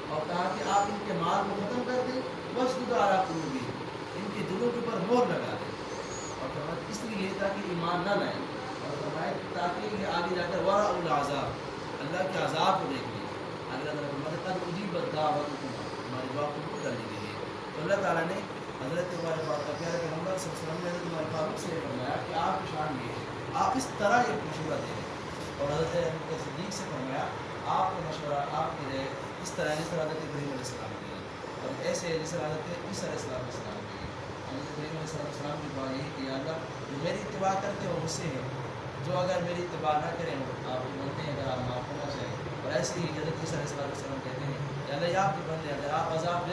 اور کہا کہ آپ ان کے مال کو ختم کر دیں، واشدد علی قلوبہم، ان کے دلوں کے اوپر مہر لگا دیں، اور فرمایا اس لیے تاکہ ایمان نہ لائیں، اور فرمایا تاکہ یہ آگے جا کر ورأوا العذاب، اللہ کے عذاب کو دیکھ لیں۔ آگے اللہ فرماتے قد اجیبت دعوتکما، ہماری دعا قبول کر لی گئی ہے۔ تو اللہ تعالیٰ نے حضرت ہمارے پیارے پیغمبر صلی اللہ علیہ وسلم نے حضرت عمر فاروق سے فرمایا کہ آپ کی شان یہ ہے، آپ اس طرح یہ مشورہ دیں، اور حضرت ابوبکر صدیق سے فرمایا آپ کا مشورہ، آپ کی رائے اس طرح جس طرح حضرت ابراہیم علیہ السلام کی ہے، اور ایسے جس طرح حضرت عیسیٰ علیہ السلام کی ہے۔ حضرت ابراہیم علیہ السلام کی دعا یہی کہ اللہ جو میری اتباع کرتے ہیں وہ مجھ سے ہیں، جو اگر میری اتباع نہ کریں وہ آپ بولتے ہیں اگر آپ معاف کرنا چاہیں، اور ایسے ہی حضرت عیسیٰ علیہ السلام کہتے ہیں کہ اللہ آپ کے بندے اگر آپ عذاب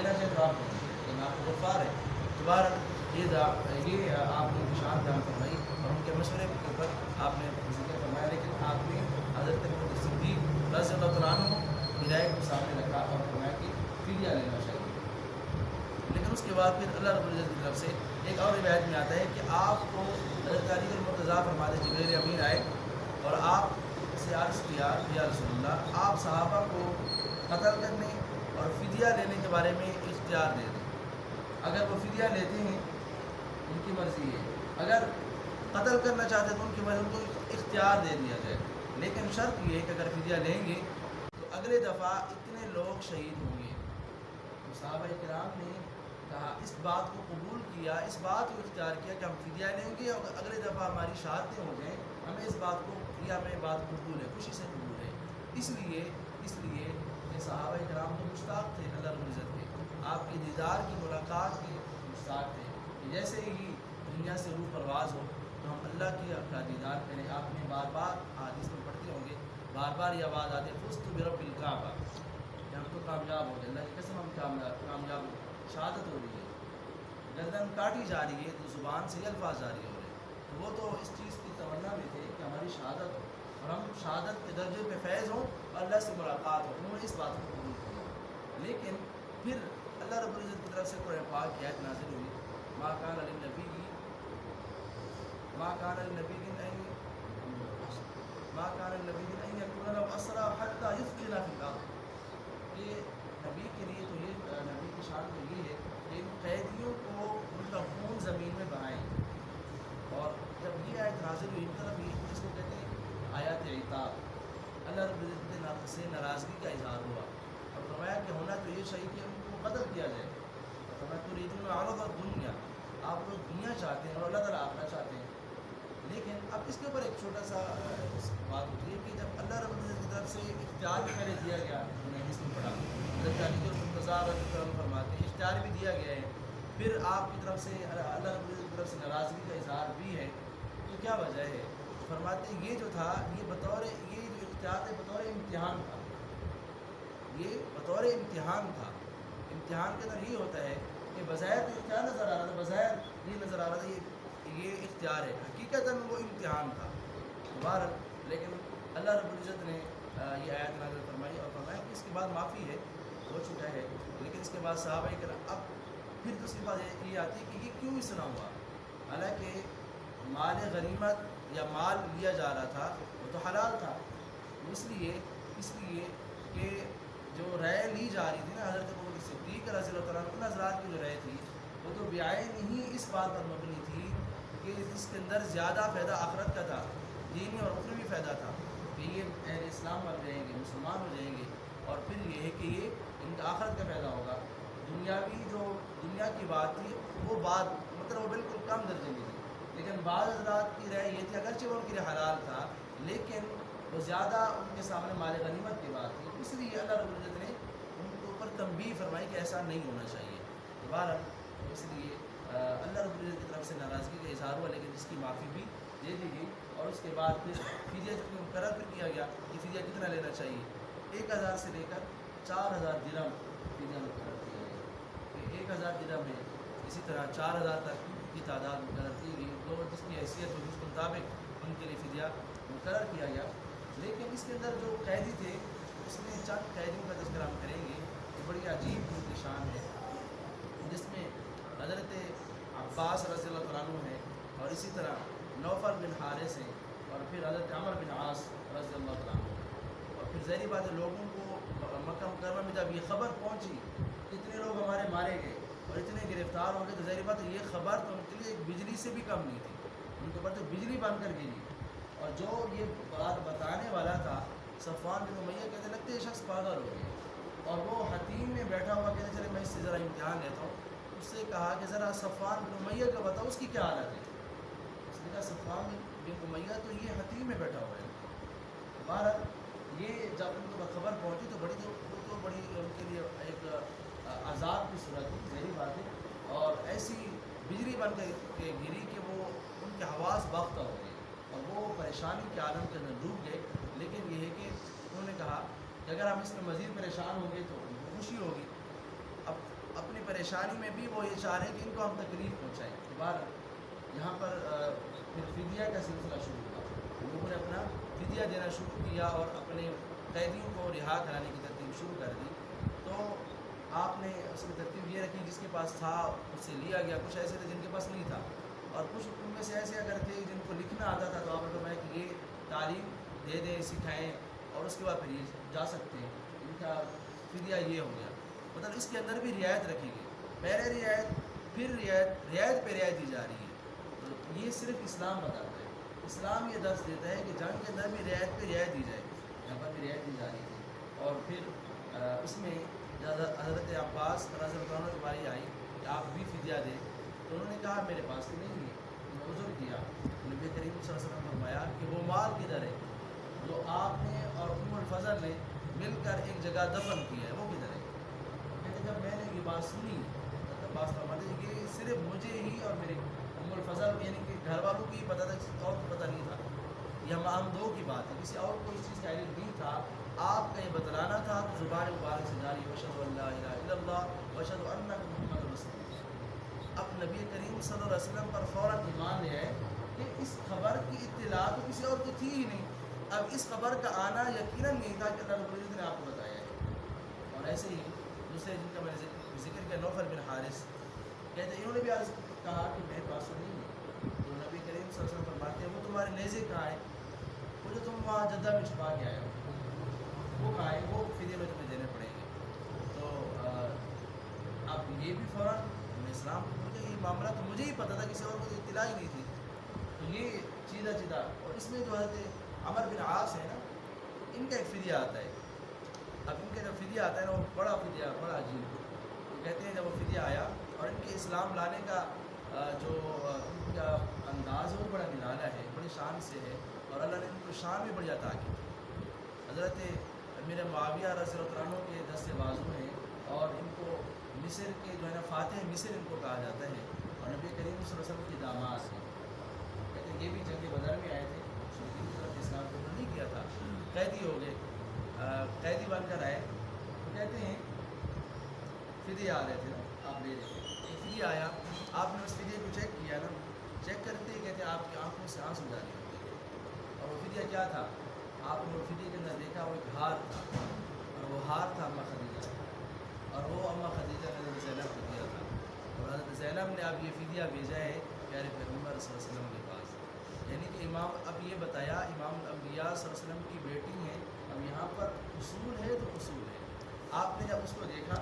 غفار ہے. دوبارہ یہ آپ نے نشان بیان فرمائی اور ان کے مشورے کے اوپر آپ نے ذکر فرمایا، لیکن آپ نے حضرت صدیق رضی اللہ تعالیٰ عنہ کی رائے کو سامنے رکھا اور فرمایا کہ فدیہ لینا چاہیے. لیکن اس کے بعد پھر اللہ رب العزت کی طرف سے ایک اور روایت میں آتا ہے کہ آپ کو حضرت علی المرتضیٰ فرماتے جبریل امین آئے اور آپ سے عرض کیا یا رسول اللہ، آپ صحابہ کو قتل کرنے اور فدیہ لینے کے بارے میں اختیار دے دیں. اگر وہ فدیہ لیتے ہیں ان کی مرضی ہے، اگر قتل کرنا چاہتے ہیں تو ان کی مرضی، ان کو اختیار دے دیا جائے. لیکن شرط یہ ہے کہ اگر فدیہ لیں گے تو اگلے دفعہ اتنے لوگ شہید ہوں گے. تو صحابہ کرام نے کہا، اس بات کو قبول کیا، اس بات کو اختیار کیا کہ ہم فدیہ لیں گے اور اگلے دفعہ ہماری شہادتیں ہو جائیں، ہمیں اس بات کو کیا، ہمیں بات قبول ہے، خوشی سے قبول ہے. اس لیے کہ صحابہ کرام تو مشتاق تھے اللہ رب العزت کے، آپ کی دیدار کی ملاقات کے مشتاق تھے کہ جیسے ہی دنیا سے روح پرواز ہو تو ہم اللہ کی کا دیدار کریں. آپ نے بار بار حدیث میں پڑھتے ہوں گے، بار بار یہ آواز آتی ہے، فزت برب الکعبہ، کہ ہم تو کامیاب ہو گئے، اللہ کی قسم ہم کامیاب ہو. شہادت ہو رہی ہے، گردن کاٹی جا رہی ہے تو زبان سے یہ الفاظ جاری ہو رہے ہیں. تو وہ تو اس چیز کی تمنا میں تھے کہ ہماری شہادت ہو اور ہم شہادت کے درجے پہ فیض ہوں اور اللہ سے ملاقات ہو. انہوں نے اس بات کو قبول کیا. لیکن پھر اللہ رب العزت کی طرف سے قرآن پاک کی آیت نازل ہوئی، ما کان للنبی ان یکون له اسری حتی یثخن فی الارض. کہ نبی کے لیے تو یہ نبی کی شان تو یہ ہے کہ ان قیدیوں کو ان کا خون زمین میں بہائیں. اور جب یہ آیت نازل ہوئی، طرف یہ جس کو کہتے ہیں آیات عتاب، اللہ رب العزت سے ناراضگی کا اظہار ہوا اور فرمایا کہ ہونا تو یہ چاہیے کہ ان کو قتل کیا جائے. فرمایا تریدون عرض الدنیا، آپ لوگ دنیا چاہتے ہیں اور اللہ تعالیٰ آخرت چاہتے ہیں. لیکن اب اس کے اوپر ایک چھوٹا سا بات ہوتی ہے کہ جب اللہ رب العزت کی طرف سے اختیار بھی پہلے دیا گیا، انہوں نے اس میں پڑھا، حضرت علی المرتضیٰ رضی اللہ عنہ فرماتے ہیں اختیار بھی دیا گیا ہے، پھر آپ کی طرف سے اللہ رب العزت کی طرف سے ناراضگی کا اظہار بھی ہے، تو کیا وجہ ہے؟ فرماتے ہیں یہ جو تھا یہ جو اختیار ہے بطور امتحان تھا. یہ بطور امتحان تھا. امتحان کے اندر یہ ہوتا ہے کہ بظاہر تو اختیار نظر آ رہا تھا، بظاہر یہ نظر آ رہا تھا یہ اختیار ہے، حقیقتاً وہ امتحان تھا. بہرحال لیکن اللہ رب العزت نے یہ آیت نازل فرمائی اور فرمایا کہ اس کے بعد معافی ہے، ہو چکا ہے. لیکن اس کے بعد صحابہ کرام اب پھر دوسری بات یہ آتی ہے کہ یہ کیوں اس طرح ہوا؟ حالانکہ مال غنیمت یا مال لیا جا رہا تھا وہ تو حلال تھا. اس لیے کہ جو رائے لی جا رہی تھی نا حضرت ابوبکر صدیق رضی اللہ تعالیٰ عنہ، ان حضرات کی جو رائے تھی وہ تو بعین ہی اس بات پر مبنی تھی کہ اس کے اندر زیادہ فائدہ آخرت کا تھا، دینی اور اخروی فائدہ تھا کہ یہ اہل اسلام بن جائیں گے، مسلمان ہو جائیں گے، اور پھر یہ ہے کہ یہ ان کا آخرت کا فائدہ ہوگا. دنیا کی بات تھی وہ بات مطلب وہ بالکل کم درجے میں تھی. لیکن بعض حضرات کی رائے یہ تھی، اگرچہ وہ ان کے لیے حلال تھا لیکن وہ زیادہ ان کے سامنے مال غنیمت کی بات تھی. اس لیے اللہ رب العزت نے ان کے اوپر تنبیہ فرمائی کہ ایسا نہیں ہونا چاہیے. دوبارہ اس لیے اللہ رب العزت کی طرف سے ناراضگی کا اظہار ہوا، لیکن اس کی معافی بھی دے دی گئی. اور اس کے بعد پھر فدیہ مقرر پھر کیا گیا کہ فدیہ کتنا لینا چاہیے. 1000 سے لے کر 4000 درہم فدیہ مقرر کیا گیا کہ 1000 درہم ہے، اسی طرح 4000 تک کی تعداد مقرر کی گئی. تو جس کی حیثیت ہو جس کے مطابق ان کے لیے فدیہ مقرر کیا گیا. لیکن اس کے اندر جو قیدی تھے اس میں چند قیدیوں کا تذکرہ ہم کریں گے کہ بڑی عجیب ان کی شان ہے، جس میں حضرت عباس رضی اللہ تعالیٰ عنہ ہے اور اسی طرح نوفل بن حارث ہیں اور پھر حضرت عمر بن عاص رضی اللہ تعالیٰ عنہ. اور پھر ظاہری بات ہے لوگوں کو مکہ مکرمہ میں جب یہ خبر پہنچی اتنے لوگ ہمارے مارے گئے اور اتنے گرفتار ہو گئے، تو ظاہری بات ہے یہ خبر تو ان کے لیے ایک بجلی سے بھی کم نہیں تھی. ان کے اوپر تو بجلی بن کر گری. اور جو یہ بات بتانے والا تھا صفوان بن امیہ، کہتے لگتے یہ شخص پاگل ہو گیا. اور وہ حتیم میں بیٹھا ہوا کہتے چلے میں اس سے ذرا امتحان لیتا ہوں. اس سے کہا کہ ذرا صفوان بن امیہ کا بتاؤ اس کی کیا حالت ہے. اس نے کہا صفوان بن امیہ تو یہ حتیم میں بیٹھا ہوا ہے. بہرحال یہ جب ان کو خبر پہنچی تو بڑی ان کے لیے ایک عذاب کی صورت تھی، ظاہری بات ہے. اور ایسی بجلی بن کے گری کہ وہ ان کے حواس باختہ ہو گئے اور وہ پریشانی کے عالم کے اندر ڈوب گئے. لیکن یہ ہے کہ انہوں نے کہا کہ اگر ہم اس میں مزید پریشان ہوں گے تو ان کو خوشی ہوگی. اب اپنی پریشانی میں بھی وہ یہ چاہ رہے ہیں کہ ان کو ہم تکلیف پہنچائیں. بہر یہاں پر پھر فدیہ کا سلسلہ شروع ہوا. لوگوں نے اپنا فدیہ دینا شروع کیا اور اپنے قیدیوں کو رہا کرانے کی ترتیب شروع کر دی. تو آپ نے اس کی ترتیب یہ رکھی جس کے پاس تھا اس سے لیا گیا. کچھ ایسے تھے جن کے پاس نہیں تھا, اور کچھ ان میں سے ایسے اگر تھے جن کو لکھنا آتا تھا تو آپ نے فرمایا کہ یہ تعلیم دے دیں, سکھائیں, اور اس کے بعد پھر یہ جا سکتے ہیں. ان کا فدیہ یہ ہو گیا. مطلب اس کے اندر بھی رعایت رکھی گئی. پہلے رعایت, پھر رعایت پہ رعایت دی جا رہی ہے. تو یہ صرف اسلام بتاتا ہے. اسلام یہ درس دیتا ہے کہ جنگ کے اندر بھی رعایت پہ رعایت دی جائے. یہاں پر بھی رعایت دی جا رہی تھی. اور پھر اس میں حضرت عباس رضی اللہ عنہ کی باری آئی کہ آپ بھی فدیہ دیں. تو انہوں نے کہا میرے پاس تو نہیں ہے. انہوں نے عذر کیا. نبی کریم صلی اللہ علیہ وسلم نے فرمایا کہ وہ مال کدھر ہے جو آپ نے اور ام الفضل نے مل کر ایک جگہ دفن کیا ہے, وہ کدھر ہے؟ کہتے جب میں نے یہ بات سنی تو عباس فرماتے ہیں کہ صرف مجھے ہی اور میرے ام الفضل یعنی کہ گھر والوں کو ہی پتہ تھا, کسی اور کو پتہ نہیں تھا. یہ ہم دو کی بات ہے, کسی اور کو اس چیز کا علم نہیں تھا. آپ کا یہ بتلانا تھا تو زبان مبارک سے جاری واشہد ان لا الہ الا اللہ واشہد ان محمد رسول اللہ. اب نبی کریم صلی اللہ علیہ وسلم پر فوراً ایمان لے آئے کہ اس خبر کی اطلاع تو کسی اور کو تھی ہی نہیں. اب اس خبر کا آنا یقیناً نہیں تھا کہ اللہ رب العزت نے آپ کو بتایا ہے. اور ایسے ہی دوسرے جن کا میں نے ذکر کیا, نوفل بن حارث, کہتے ہیں انہوں نے بھی عرض کہا کہ میرے پاس تو نہیں ہے. تو نبی کریم صلی اللہ علیہ وسلم فرماتے ہیں وہ تمہارے نیزے کہاں ہیں, وہ جو تم وہاں جدہ میں چھپا کے آئے ہو وہ کہاں ہے, وہ فدیے میں تمہیں دینے پڑیں گے. تو اب یہ بھی فوراً اسلام مجھے یہ معاملہ تو مجھے ہی پتہ تھا, کسی اور کو اطلاع ہی نہیں تھی. تو یہ چیزہ اور اس میں جو حضرت عمر بن عاص ہے نا, ان کا ایک فدیہ آتا ہے. اب ان کا جو فدیہ آتا ہے نا وہ بڑا فدیہ, بڑا عجیب. کہتے ہیں جب وہ فدیہ آیا اور ان کے اسلام لانے کا جو ان کا انداز ہے وہ بڑا نرالا ہے, بڑی شان سے ہے, اور اللہ نے ان کو شان بھی بڑی عطا کی. حضرت امیر معاویہ رضی اللہ عنہ کے دست بازو ہیں, اور ان کو مصر کے جو ہے نا فاتح مصر ان کو کہا جاتا ہے, اور نبی کریم صلی اللہ علیہ وسلم کی داماد ہیں. کہتے ہیں یہ بھی جنگ بدر میں آئے تھے, اسلام کو نہیں کیا تھا, قیدی ہو گئے, قیدی بن کر آئے. تو کہتے ہیں فدیہ آ رہے تھے نا, آپ لے رہے تھے, ایک فدیہ آیا, آپ نے اس فدیے کو چیک کیا نا, چیک کرتے ہی کہتے ہیں آپ کی آنکھوں سے آنسو جاری ہو گئے. اور وہ فدیہ کیا تھا, آپ نے وہ فدیے کے اندر دیکھا وہ ایک ہار تھا, اور وہ ہار تھا اماں خدیجہ, اور وہ اماں خدیجہ نے حضرت زینب کو دیا تھا. اور حضرت زینب نے اب یہ فدیہ بھیجا ہے پیارے پیغمبر صلی اللہ علیہ وسلم کے پاس. یعنی کہ امام, اب یہ بتایا امام الانبیاء صلی اللہ علیہ وسلم کی بیٹی ہیں. اب یہاں پر اصول ہے تو اصول ہے. آپ نے جب اس کو دیکھا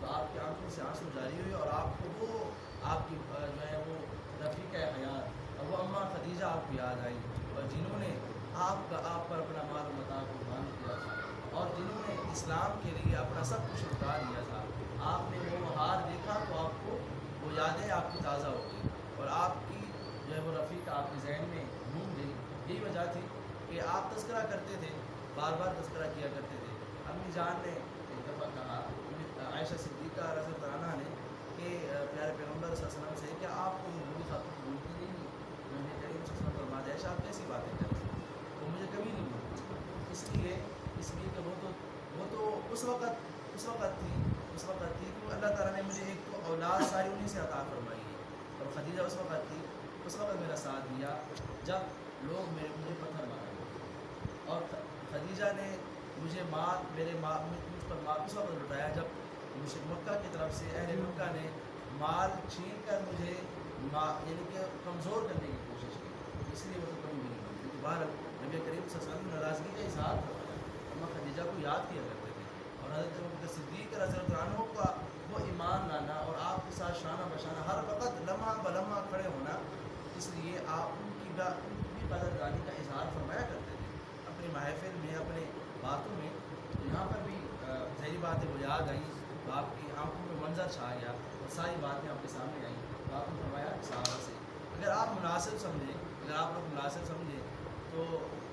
تو آپ کی آنکھوں سے آنسو جاری ہوئے, اور آپ کو وہ آپ کی جو ہے وہ رفیق حیات اور وہ اماں خدیجہ آپ کو یاد آئی, اور جنہوں نے آپ پر اپنا مال و متاع قربان کیا تھا, اور جنہوں نے اسلام کے لیے اپنا سب کچھ لٹا دیا تھا. آپ نے وہ ہار دیکھا تو آپ کو وہ یادیں آپ کی تازہ ہو گئی, اور آپ کی جو ہے وہ رفیق آپ کے ذہن میں گھوم گئی. یہی وجہ تھی کہ آپ تذکرہ کرتے تھے, بار بار تذکرہ کیا کرتے تھے. امی جان نے ایک دفعہ کہا, عائشہ صدیقہ رضی اللہ عنہ نے, کہ پیارے پیغمبر صلی اللہ علیہ وسلم سے کہ آپ کو بوڑھی خاتون بھولتی نہیں ہے. نبی کریم صلی اللہ علیہ وسلم فرماتے ہیں عائشہ آپ کیسی باتیں کرتے ہیں, وہ مجھے کبھی نہیں بھولتی. اس لیے کہ وہ تو اس وقت تھی کہ اللہ تعالیٰ نے مجھے ایک تو اولاد ساری انہیں سے عطا فرمائی ہے, اور خدیجہ اس وقت تھی, اس وقت میرا ساتھ دیا جب لوگ مجھے پتھر مارے, اور خدیجہ نے مجھے مجھ پر مال اس وقت لٹایا جب مجھے مکہ کی طرف سے اہل مکہ نے مال چھین کر مجھے یعنی کہ کمزور کرنے کی کوشش کی. اس لیے وہ تو کبھی بھی نہیں بنتی. تو بہر نبی کریم صلی اللہ علیہ وسلم نے ناراضگی کا اظہار کروایا, اماں خدیجہ کو یاد کیا کرتے تھے. اور حضرت صدیق رضی اللہ عنہ کا وہ ایمان لانا اور آپ کے ساتھ شانہ بشانہ ہر وقت لمحہ بلمحہ کھڑے ہونا, اس لیے آپ ان کی بھی قدردانی کا اظہار فرمایا کرتے تھے اپنی محافل میں, اپنے باتوں میں. تو یہاں پر بھی ظاہری باتیں وہ یاد آئیں, تو آپ کی آنکھوں میں منظر چھا گیا, اور ساری باتیں آپ کے سامنے آئیں. تو آپ نے فرمایا صحابہ سے اگر آپ مناسب سمجھیں تو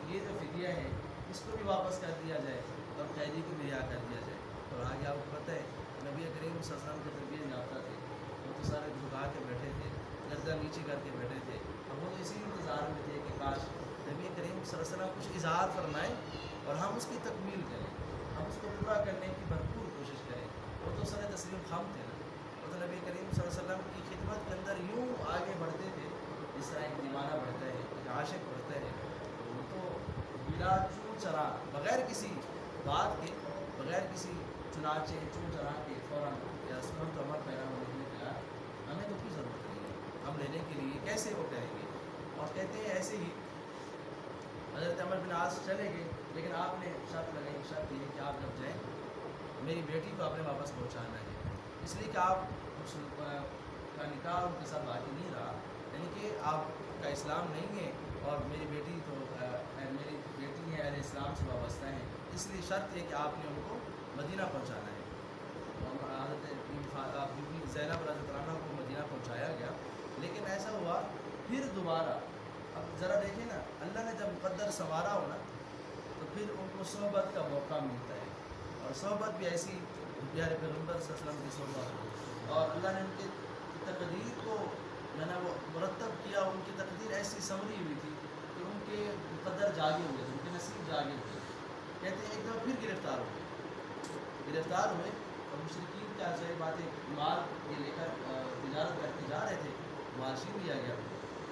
یہ جو فدیہ ہے اس کو بھی واپس کر دیا جائے, اور قیدی کو بھی رہا کر دیا جائے. اور آگے آپ کو پتہ ہے نبی کریم صلی اللہ علیہ وسلم کے تربیت یافتہ تھے, وہ تو سارے جھکا کے بیٹھے تھے, گردن نیچے کر کے بیٹھے تھے, اور وہ تو اسی انتظار میں تھے کہ کاش نبی کریم صلی اللہ علیہ وسلم کچھ اظہار فرمائیں اور ہم اس کی تکمیل کریں, ہم اس کو پورا کرنے کی بھرپور کوشش کریں. وہ تو سر تسلیم خام تھے نا, وہ تو نبی کریم صلی اللہ علیہ وسلم کی خدمت کے اندر یوں آگے بڑھتے تھے جس طرح ایک دیوانہ بڑھتا ہے، ایک عاشق بڑھتا ہے، وہ تو بلا چون چرا، بغیر کسی بات کے، بغیر کسی چنانچہ چون چرا کے فوراً یا سنت عمر پیدا ہونے کے لیے ہمیں تو کوئی ضرورت نہیں ہے، ہم لینے کے لیے کیسے وہ کریں گے؟ اور کہتے ہیں ایسے ہی حضرت عمر بن عاص چلے گئے، لیکن آپ نے شرط لگائی، شرط یہ کہ آپ جب جائیں میری بیٹی کو آپ نے واپس پہنچانا ہے، اس لیے کہ آپ کا نکاح ان کے ساتھ باقی نہیں رہا، یعنی کہ آپ کا اسلام نہیں ہے اور میری بیٹی تو میری بیٹی ہے، اہل اسلام سے وابستہ ہیں، اس لیے شرط ہے کہ آپ نے ان کو مدینہ پہنچانا ہے۔ حضرت بی بی زینب رضی اللہ عنہ کو مدینہ پہنچایا گیا، لیکن ایسا ہوا پھر دوبارہ، اب ذرا دیکھیں نا، اللہ نے جب مقدر سنوارا ہو نا تو پھر ان کو صحبت کا موقع ملتا ہے، اور صحبت بھی ایسی پیارے پیغمبر صلی اللہ علیہ وسلم کی صحبت ہو، اور اللہ نے ان کی تقدیر کو جو ہے نا وہ مرتب کیا، ان کی تقدیر ایسی سنوری ہوئی تھی کہ ان کے مقدر جاگے ہوئے تھے، ان کے نصیب جاگے ہوئے تھے۔ کہتے ہیں ایک دفعہ پھر گرفتار ہوئے اور مشرکین کا صحیح بات ہے، مال یہ لے کر تجارت کر کے جا رہے تھے، مال چھین لیا گیا۔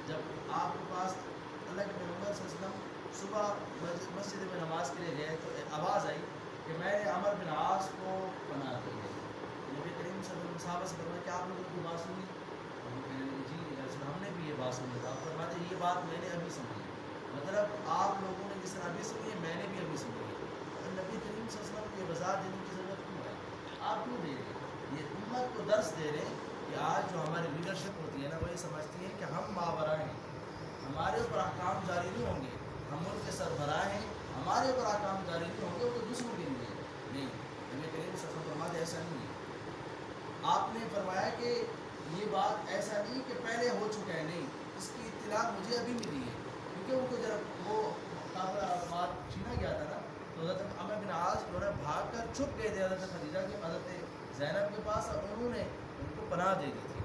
جب آپ کے پاس اللہ کے پیغمبر صلی اللہ علیہ وسلم صبح مسجد میں نماز کے لیے گئے تو ایک آواز آئی کہ میں نے عمر بن عاص کو پناہ دی ہے۔ نبی کریم صلی اللہ علیہ وسلم صحابہ سے فرمایا کہ آپ لوگوں نے بات سنی؟ ہم کہنے لگے جی رسول ہم نے بھی یہ بات سنی۔ آپ فرماتے ہیں یہ بات میں نے ابھی سنی ہے، مطلب آپ لوگوں نے جس طرح ابھی سنی ہے میں نے بھی ابھی سنی ہے۔ تو نبی کریم صلی اللہ علیہ وسلم کی وضاحت دینے کی ضرورت کیوں ہے؟ آپ کیوں دے رہے ہیں؟ یہ امت کو درس دے رہے ہیں کہ آج جو ہماری لیڈرشپ ہوتی ہے نا وہ یہ سمجھتی ہے کہ ہم ماورا ہیں، ہمارے اوپر احکام جاری نہیں ہوں گے، ہم ملک کے سربراہ ہیں، ہمارے اوپر احکام جاری نہیں ہوں گے، وہ تو دوسروں کے لیے نہیں۔ نبی کریم صلی اللہ علیہ وسلم فرماتے ایسا نہیں ہے۔ آپ نے فرمایا کہ یہ بات ایسا نہیں کہ پہلے ہو چکا ہے، نہیں، اس کی اطلاع مجھے ابھی ملی ہے، کیونکہ ان کو جب وہ مال چھینا گیا تھا نا تو حضرت عمر بن عاص جو ہے بھاگ کر چھپ گئے تھے حضرت خدیجہ کے، حضرت زینب کے پاس، اور انہوں نے ان کو پناہ دے دی تھی،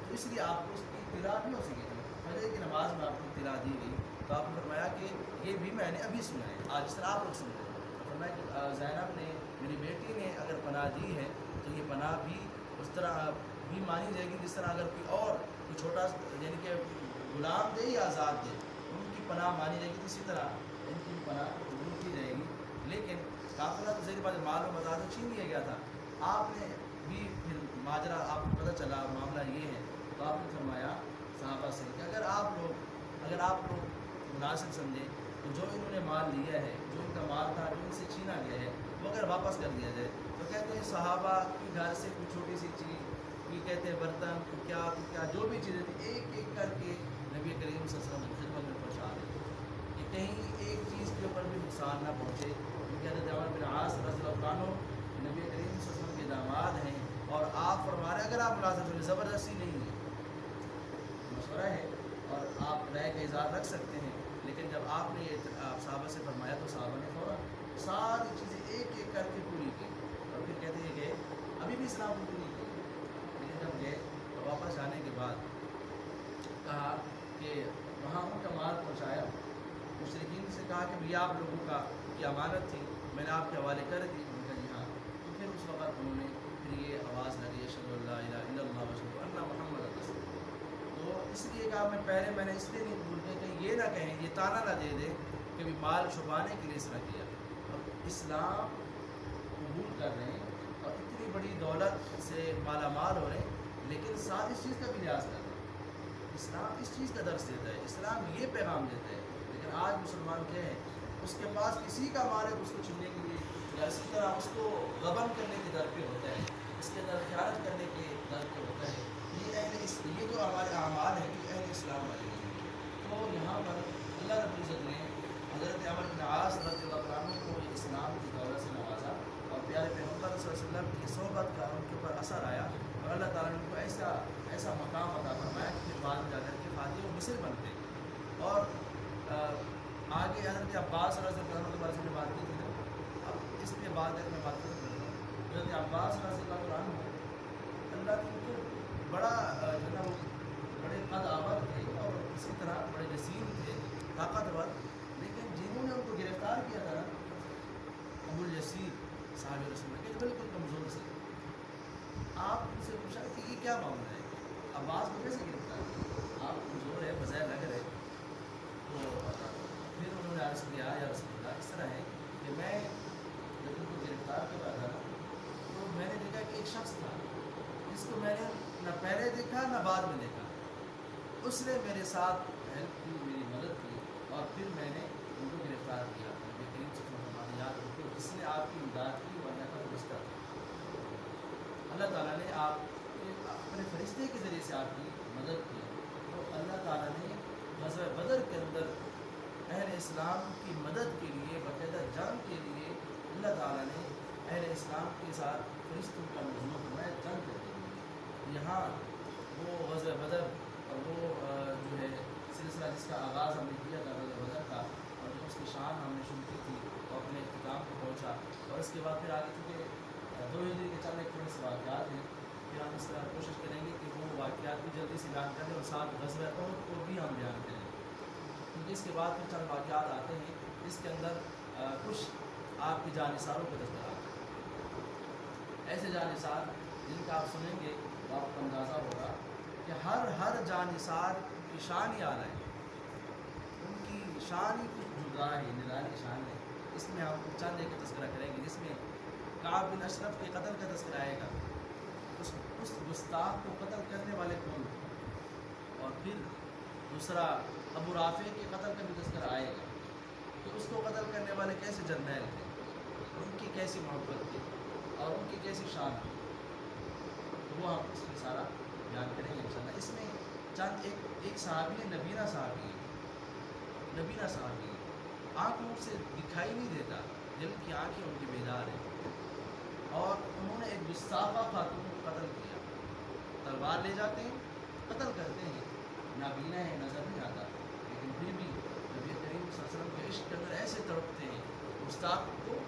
تو اس لیے آپ کو اس کی اطلاع نہیں ہو سکی تھی۔ فجر کی نماز میں آپ کو اطلاع دی گئی تو آپ نے فرمایا کہ یہ بھی میں نے ابھی سنا ہے، آج اس طرح آپ لوگ سن رہے ہیں۔ فرمایا کہ زینب نے، میری بیٹی نے اگر پناہ دی ہے تو یہ پناہ بھی اس طرح بھی مانی جائے گی جس طرح اگر کوئی اور کوئی چھوٹا یعنی کہ غلام دے یا آزاد دے ان کی پناہ مانی جائے گی، اسی طرح ان کی پناہ قبول کی جائے گی۔ لیکن قافلہ تو ذہنی بات مال و متا تو چھین لیا گیا تھا، آپ نے بھی پھر ماجرا آپ کو پتہ چلا معاملہ یہ ہے، تو آپ نے فرمایا صحابہ سے کہ اگر آپ لوگ مناسب سمجھیں تو جو انہوں نے مال لیا ہے، جو ان کا مال تھا جو ان سے چھینا گیا ہے وہ اگر واپس کر دیا جائے تو کہتے ہیں صحابہ کی گھر سے کوئی چھوٹی سی چیز، کوئی کہتے ہیں برتن، کوئی کیا جو بھی چیزیں تھیں ایک ایک کر کے نبی کریم صلی اللہ علیہ وسلم کی خدمت میں پہنچا دیں کہ کہیں ایک چیز کے اوپر بھی نقصان نہ پہنچے، کیونکہ حضرت عمر بن عاص رضی اللہ عنہ نبی کریم صلی اللہ علیہ وسلم کے داماد ہیں، اور آپ فرما رہے ہیں اگر آپ ملازم ہیں، زبردستی نہیں ہے، مشورہ ہے اور آپ رائے کا اظہار رکھ سکتے ہیں، لیکن جب آپ نے یہ صحابہ سے فرمایا تو صحابہ نے فوراً ساری چیزیں ایک ایک کر کے پوری کی، اور پھر کہتے ہیں کہ ابھی بھی اسلام کو پوری کی، لیکن جب گئے تو واپس جانے کے بعد کہا کہ وہاں ان کا مال پہنچایا، مشرکین سے کہا کہ بھئی آپ لوگوں کا کی امانت تھی میں نے آپ کے حوالے کر دی، ان کا جی ہاں، تو پھر اس وقت انہوں نے پھر یہ آواز لگی اشہد ان لا الہ الا اللہ واشہد ان محمد رسول اللہ، تو اس لیے کہا میں نے اس لیے نہیں قبول کیا کہ یہ نہ کہیں، یہ تانا نہ دے دے کہ بھی مال چھپانے کے لیے اس طرح کیا۔ اب اسلام قبول کر رہے ہیں اور اتنی بڑی دولت سے مالا مال ہو رہے ہیں، لیکن ساتھ اس چیز کا بھی لحاظ کر رہے ہیں، اسلام اس چیز کا درس دیتا ہے، اسلام یہ پیغام دیتا ہے، لیکن آج مسلمان کیا ہے، اس کے پاس کسی کا مال ہے اس کو چھیننے کے لیے یا اسی طرح اس کو غبن کرنے کے در پہ ہوتا ہے، اس کے اندر خیانت کرنے کے در پہ ہوتا ہے، یہ جو ہمارے اعمال ہیں یہ اہل اسلام والے ہیں۔ تو یہاں پر اللہ رب العزت نے حضرت عمر بن عاص رضی اللہ عنہ کو اسلام کی دولت سے نوازا، اور پیارے پیغمبر صلی اللہ علیہ وسلم کی صحبت کا ان کے اوپر اثر آیا، اور اللہ تعالیٰ نے ان کو ایسا مقام عطا فرمایا کہ پھر بعد میں جا کر کے فاتح و مصر بنتے۔ اور آگے حضرت عباس رضی اللہ عنہ کے بارے میں بات کی تھی، اب اس کے بعد میں بات کر رہا ہوں حضرت عباس رضی اللہ عنہ، اللہ نے ان کو بڑا جو نا وہ بڑے قد آباد تھے اور اسی طرح بڑے جسیم تھے، طاقتور، لیکن جنہوں نے ان کو گرفتار کیا تھا نا ابو الیسیر صاحب رسول اللہ کے بالکل کمزور سے، آپ ان سے پوچھا کہ یہ کیا معاملہ ہے؟ عباس کو کیسے گرفتار کیا؟ آپ کمزور ہے، بظاہر لگ رہے. تو پھر انہوں نے عرض کیا یا رسول اللہ اس طرح ہے کہ میں جب ان کو گرفتار کر رہا تھا نا تو میں نے دیکھا کہ ایک شخص تھا جس کو میں نے نہ پہلے دیکھا نہ بعد میں دیکھا. اس نے میرے ساتھ ہیلپ کی، میری مدد کی اور پھر میں نے ان کو گرفتار کیا. نبی کریم صلی اللہ علیہ وسلم یاد رکھو جس نے آپ کی امداد کی وہ اللہ کا فرشتہ تھا. اللہ تعالیٰ نے آپ اپنے فرشتے کے ذریعے سے آپ کی مدد کی. تو اللہ تعالیٰ نے غزوہ بدر کے اندر اہل اسلام کی مدد کے لیے، باقاعدہ جنگ کے لیے اللہ تعالیٰ نے اہل اسلام کے ساتھ فرشتوں کا نظم فرمایا جنگ کرنے کے لیے. یہاں وہ غزوہ بدر اور وہ جو ہے سلسلہ جس کا آغاز ہم نے کیا تھا غزوہ بدر کا، اور جو اس کی شان ہم نے شروع کی تھی وہ اپنے اختتام کو پہنچا. اور اس کے بعد پھر آگے چونکہ 2 ہجری کے چند ایک تھوڑے سے واقعات ہیں، پھر ہم اس طرح کوشش کریں گے کہ وہ واقعات بھی جلدی سے بیان کریں اور ساتھ غزوہ احد کو بھی ہم بیان کریں، کیونکہ اس کے بعد پھر چند واقعات آتے ہیں جس کے اندر کچھ آپ کی جانثاروں کے تذکرات ہیں. ایسے جانثار جن کا آپ سنیں گے تو آپ کو اندازہ ہوگا کہ ہر جانثار کی شان ہی اعلیٰ ہے، ان کی شان ہی کچھ جدا ہے، نرالی شان ہے. اس میں ہم چند ایک کا تذکرہ کریں گے جس میں کعب بن اشرف کے قتل کا تذکرہ آئے گا، اس گستاخ کو قتل کرنے والے کون تھے. اور پھر دوسرا ابو رافع کے قتل کا بھی تذکرہ آئے گا کہ اس کو قتل کرنے والے کیسے جرنیل تھے، ان کی کیسی محبت تھی اور ان کی کیسی شان تھی. تو وہ ہم اس میں سارا بیان کریں گے انشاءاللہ. اس میں چند ایک صحابی ہے، نبینا صحابی ہے، نبینا صحابی ہے، آنکھ منہ سے دکھائی نہیں دیتا، دل کی آنکھیں ان کی بیدار ہیں. اور انہوں نے ایک گستاخہ خاتون کو قتل کیا. تلوار لے جاتے ہیں، قتل کرتے ہیں، نابینا ہے، نظر نہیں آتا، لیکن پھر بھی نبی کریم صلی اللہ علیہ وسلم کے عشق کے اندر ایسے تڑپتے ہیں، گستاخ کو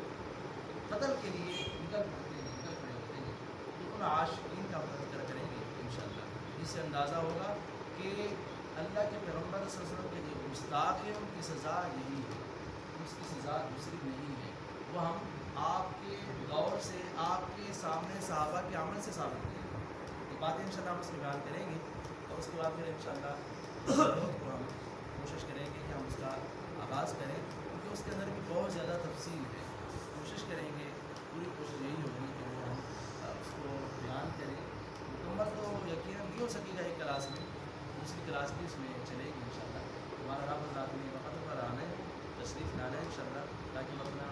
قتل کے لیے نکل کھڑے ہوتے ہیں. تو ان عاشقین کا ہم ذکر کریں گے انشاءاللہ. اس سے اندازہ ہوگا کہ اللہ کے پیغمبر صلی اللہ علیہ وسلم کے جو گستاخ ہیں ان کی سزا یہی ہے، اس کی سزا دوسری نہیں ہے. وہ ہم آپ کے دور سے، آپ کے سامنے صحابہ کے عمل سے ثابت کریں گے. یہ باتیں انشاءاللہ ہم اس میں بیان کریں گے. اور اس کے بعد پھر انشاءاللہ کو ہم کوشش کریں گے کہ ہم اس کا آغاز کریں، کیونکہ اس کے اندر بھی بہت زیادہ تفصیل ہے. کوشش کریں گے، پوری کوشش یہی ہوگی کہ وہ ہم اس کو بیان کریں. مکمل تو یقیناً نہیں ہو سکے گا ایک کلاس میں، دوسری کلاس بھی اس میں چلے گی انشاءاللہ. ہمارا رب رات میں وقت پر آنا ہے، تشریف لانا ہے انشاءاللہ، تاکہ ہم اپنا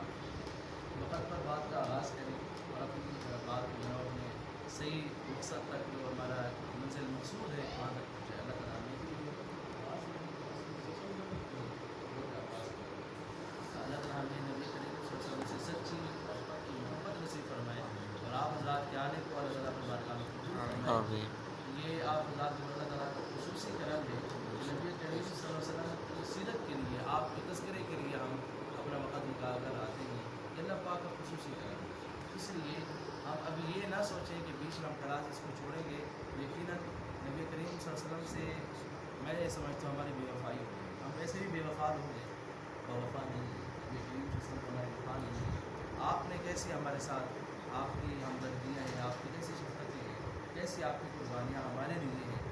وقت پر بات کا آغاز کریں اور اپنی بات کو جو اپنے صحیح مقصد تک جو ہمارا منزل مقصود ہے وہاں تک پہنچائے. اللہ تعالیٰ نے اللہ تعالیٰ نے نبی کریم صلی اللہ علیہ وسلم سے سچی اور پکی محبت نصیب فرمائے اور آپ حضرات کے آنے کو اللہ تعالیٰ بارگاہ میں قبول فرمائے. یہ آپ حضرات کو اللہ تعالیٰ کا خصوصی کرم ہے کہ نبی کریم صلی اللہ علیہ وسلم کی سیرت کے لیے، آپ کے تذکرے کے لیے ہم اپنا وقت نکال کر آتے ہیں. یہ اللہ پاک کا خصوصی کرم ہے. اس لیے ہم ابھی یہ نہ سوچیں کہ بیچ میں ہم کلاس اس کو چھوڑیں گے. یقیناً نبی کریم صلی اللہ علیہ وسلم سے میں یہ سمجھتا ہوں ہماری بے وفائی ہو گئی. ہم ویسے بھی بے وفا ہوں گے، باوفا نہیں ہے. نبی کریم صلی اللہ علیہ وسلم ہمارے وفا نہیں ہے. آپ نے کیسی ہمارے ساتھ، آپ کی ہمدردیاں ہیں، آپ کی کیسی شفقتیں ہیں، کیسی آپ کی قربانیاں ہمارے لیے ہیں،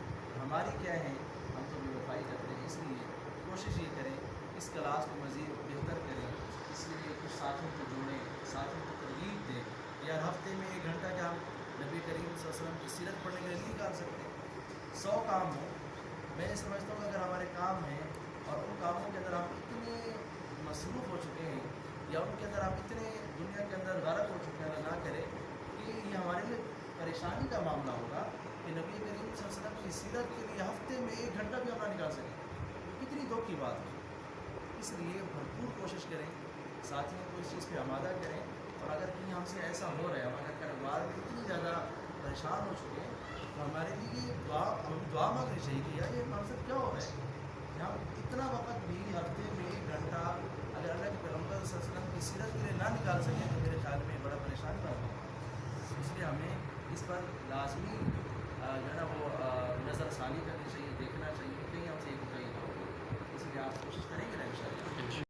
ہماری کیا ہیں. ہم تو بے وفائی کرتے ہیں. اس لیے کوشش یہ کریں اس کلاس کو مزید بہتر کریں. اس لیے کچھ ساتھیوں کو جوڑیں، ساتھیوں کو ترغیب دیں. یار ہفتے میں 1 گھنٹہ کیا ہم نبی کریم صلی اللہ علیہ وسلم کی سیرت پڑھنے کے لیے نہیں نکال سکتے؟ 100 کام ہوں. میں یہ سمجھتا ہوں کہ اگر ہمارے کام ہیں اور ان کاموں کے اندر ہم اتنے مصروف ہو چکے ہیں یا ان کے اندر ہم اتنے دنیا کے اندر غرق ہو چکے ہیں، اللہ نہ کرے کہ یہ ہمارے لیے پریشانی کا معاملہ ہوگا کہ نبی کریم صلی اللہ علیہ وسلم کی سیرت کے لیے ہفتے میں 1 گھنٹہ بھی ہم نہ نکال سکیں. کتنی دکھ کی بات ہے. اس لیے بھرپور کوشش کریں، ساتھیوں کو اس چیز پہ آمادہ کریں. اور اگر کہیں ہم سے ایسا ہو رہا ہے، ہمارا کاروبار میں اتنی زیادہ پریشان ہو چکے ہیں تو ہمارے لیے ہم دعا مانگنی چاہیے کہ یار یہ مقصد کیا ہو رہا ہے کہ ہم اتنا وقت بھی ہفتے میں 1 گھنٹہ اگر اللہ کے پیغمبر صلی اللہ علیہ وسلم کی سیرت کے لیے نہ نکال سکیں تو میرے خیال میں بڑا پریشانی کا ہوگا. اس لیے ہمیں اس پر لازمی جو ہے نا وہ نظر ثانی کرنی چاہیے، دیکھنا چاہیے کہ کہیں ہم سے ایک کہیں نہ ہو. اس لیے آپ کوشش کریں گے نا انشاءاللہ.